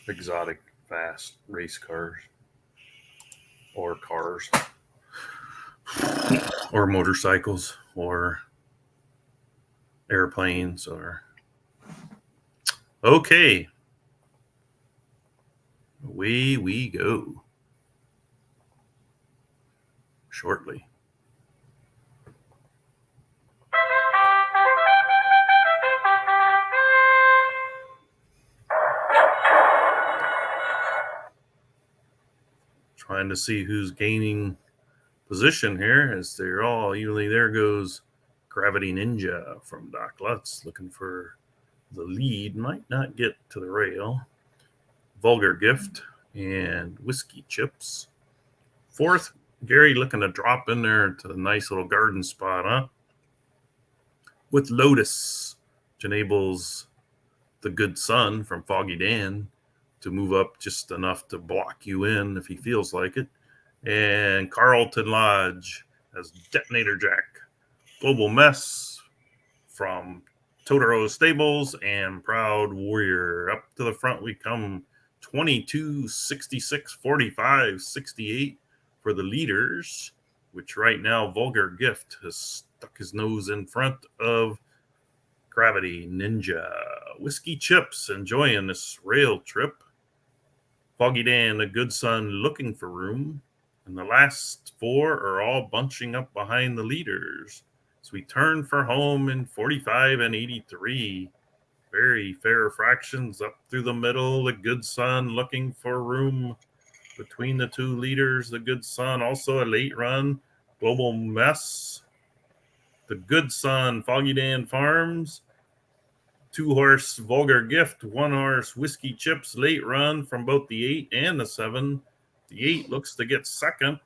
exotic, fast race cars or cars or motorcycles or airplanes or okay. Away we go. Shortly. Trying to see who's gaining position here as they're all evenly. There goes Gravity Ninja from Doc Lutz looking for the lead. Might not get to the rail. Vulgar Gift and Whiskey Chips. Fourth, Gary looking to drop in there to the nice little garden spot, huh? With Lotus, which enables the Good Son from Foggy Dan to move up just enough to block you in if he feels like it. And Carlton Lodge as Detonator Jack. Global Mess from Totoro Stables and Proud Warrior. Up to the front we come. 22, 66, 45, 68 for the leaders, which right now Vulgar Gift has stuck his nose in front of Gravity Ninja. Whiskey Chips enjoying this rail trip. Foggy Dan, the Good Son, looking for room. And the last four are all bunching up behind the leaders. So we turn for home in 45 and 83. Very fair fractions up through the middle. The Good Son looking for room between the two leaders. The Good Son also a late run. Global Mess. The Good Son, Foggy Dan Farms. 2-horse Vulgar Gift. 1-horse Whiskey Chips late run from both the 8 and the 7. The 8 looks to get second.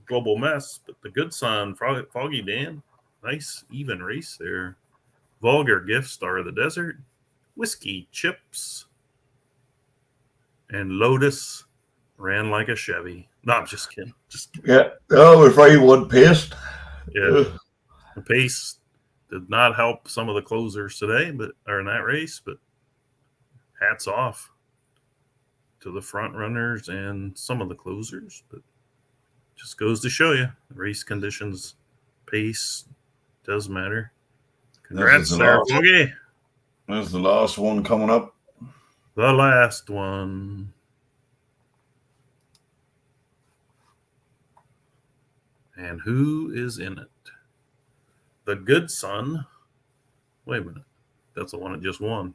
Global Mess, but the Good Son, Foggy Dan. Nice even race there. Vulgar Gift, Star of the Desert. Whiskey Chips. And Lotus ran like a Chevy. No, I'm just kidding. Just kidding. Yeah. Oh, we're very wood paced. Yeah. The pace did not help some of the closers today, or in that race, but hats off to the front runners and some of the closers. But just goes to show you race conditions, pace does matter. Congrats there, Foggy. There's the last one coming up. The last one. And who is in it? The Good Son. Wait a minute. That's the one that just won.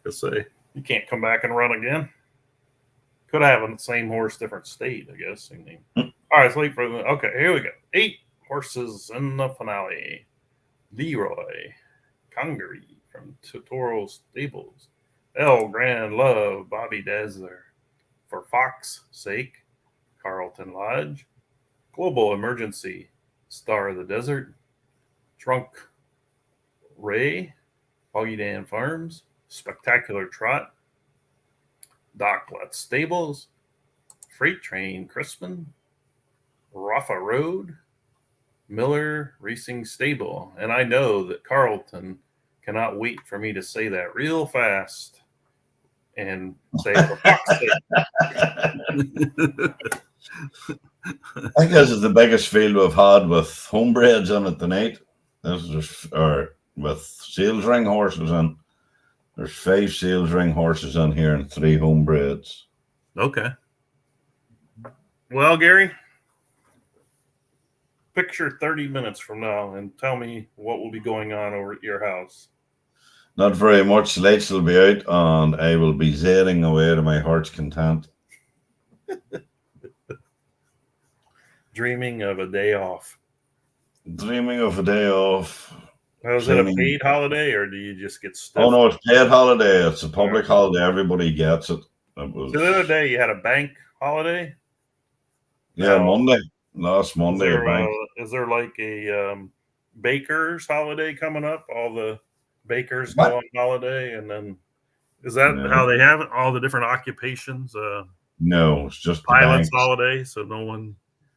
Let's say you can't come back and run again. Could have the same horse, different state, I guess. All right, it's late for the. Okay, here we go. 8 horses in the finale. Leroy Congaree from Totoro Stables. El Grand Love, Bobby Dazzler. For Fox's Sake, Carlton Lodge. Global Emergency, Star of the Desert. Drunk Ray, Foggy Dan Farms. Spectacular Trot. Doc Lutz Stables. Freight Train Crispin. Rafa Road. Miller Racing Stable. And I know that Carlton cannot wait for me to say that real fast and say for Fox's sake. I think this is the biggest field we've had with homebreds in it tonight. Or with sales ring horses in. There's 5 sales ring horses in here and 3 homebreds. Okay. Well, Gary, picture 30 minutes from now and tell me what will be going on over at your house. Not very much. The lights will be out and I will be zailing away to my heart's content. Dreaming of a day off. Dreaming of a day off. Now, is it a paid holiday or do you just get stuff? Oh, no, it's paid holiday. It's a public holiday. Everybody gets it. So the other day you had a bank holiday? Yeah, Monday. Last Monday. Is there like a baker's holiday coming up? All the bakers go on holiday, and then is that how they have it? All the different occupations? No, it's just pilot's holiday, so no one.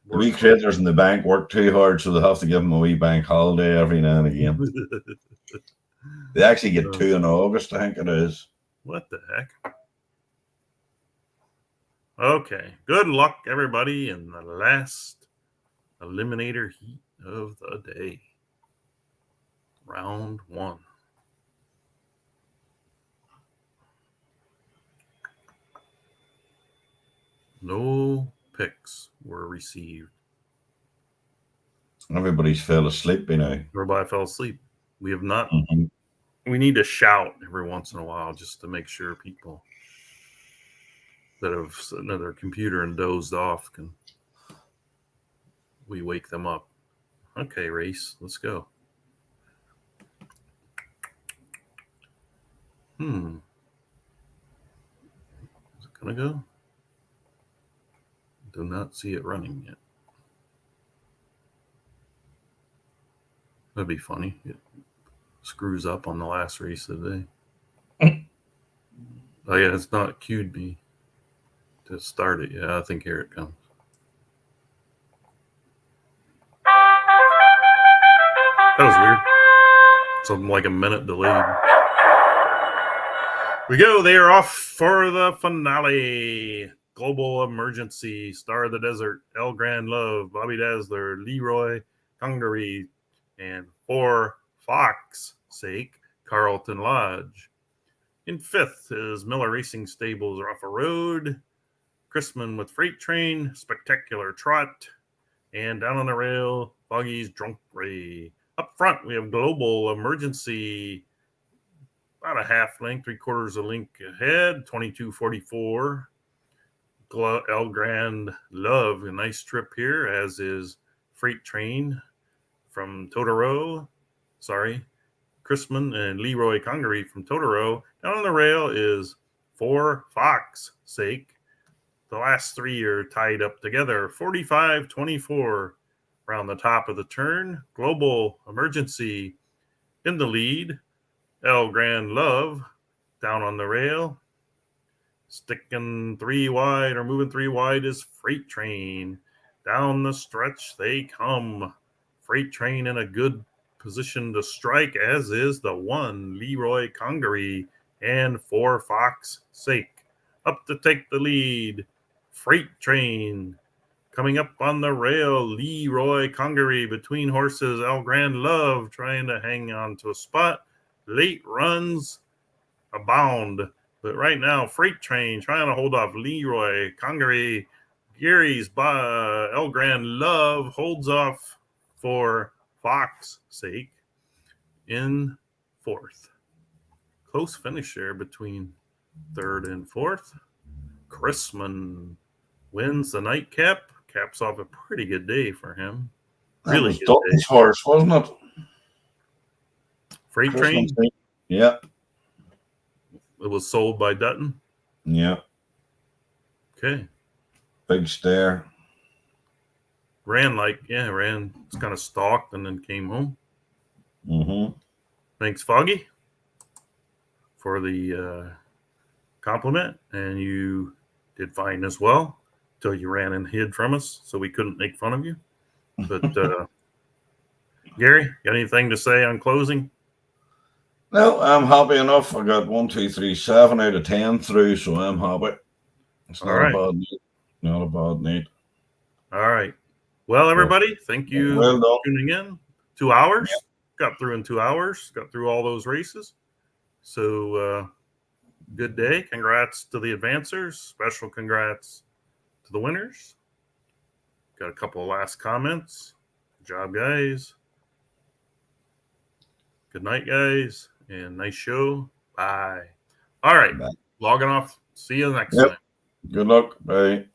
The wee critters in the bank work too hard, so they have to give them a wee bank holiday every now and again. They actually get 2 in August, I think it is. What the heck? Okay. Good luck, everybody, in the last Eliminator heat of the day. Round 1. No picks were received. Everybody's fell asleep now. Everybody fell asleep. We have not. Mhm. We need to shout every once in a while just to make sure people that have sitting at their computer and dozed off we wake them up. Okay, race, let's go. Is it gonna go? Do not see it running yet. That'd be funny. It screws up on the last race of the day. Oh yeah, it's not queued me to start it. Yeah, I think here it comes. That was weird. Something like a minute delayed. We go. They are off for the finale. Global Emergency, Star of the Desert, El Grand Love, Bobby Dazzler, Leroy Hungary, and for Fox sake, Carlton Lodge. In fifth is Miller Racing Stables, Off a Road, Chrisman with Freight Train, Spectacular Trot, and down on the rail, Foggy's Drunk Ray. Up front, we have Global Emergency, about a half length, 3/4 a length ahead, 22.44. El Grand Love, a nice trip here, as is Freight Train from Totoro. Chrisman and Leroy Congaree from Totoro. Down on the rail is For Fox Sake. The last three are tied up together, 45-24 around the top of the turn. Global Emergency in the lead. El Grand Love down on the rail. Sticking three wide or moving three wide is Freight Train. Down the stretch they come. Freight Train in a good position to strike, as is the one Leroy Congaree and For Fox Sake. Up to take the lead, Freight Train. Coming up on the rail, Leroy Congaree between horses, El Grand Love trying to hang on to a spot. Late runs abound. But right now, Freight Train trying to hold off Leroy Congaree. Gary's El Grand Love holds off For Fox Sake in fourth. Close finish there between third and fourth. Chrisman wins the nightcap. Caps off a pretty good day for him. Really was good Dutton's day. horse, wasn't it? Freight Train? Yeah. It was sold by Dutton? Yeah. Okay. Big stare. Ran kind of stalked and then came home. Mm-hmm. Thanks, Foggy, for the compliment. And you did fine as well until you ran and hid from us, so we couldn't make fun of you. But Gary, got anything to say on closing? No, I'm happy enough. I got 1, 2, 3, 7 out of 10 through, so I'm happy. It's not a bad night. Not a bad night. All right. Well, everybody, thank you for tuning in. 2 hours. Yeah. Got through in 2 hours. Got through all those races. So good day. Congrats to the advancers. Special congrats to the winners. Got a couple of last comments. Good job, guys. Good night, guys. And nice show. Bye. All right. Bye. Logging off. See you next time. Good luck. Bye.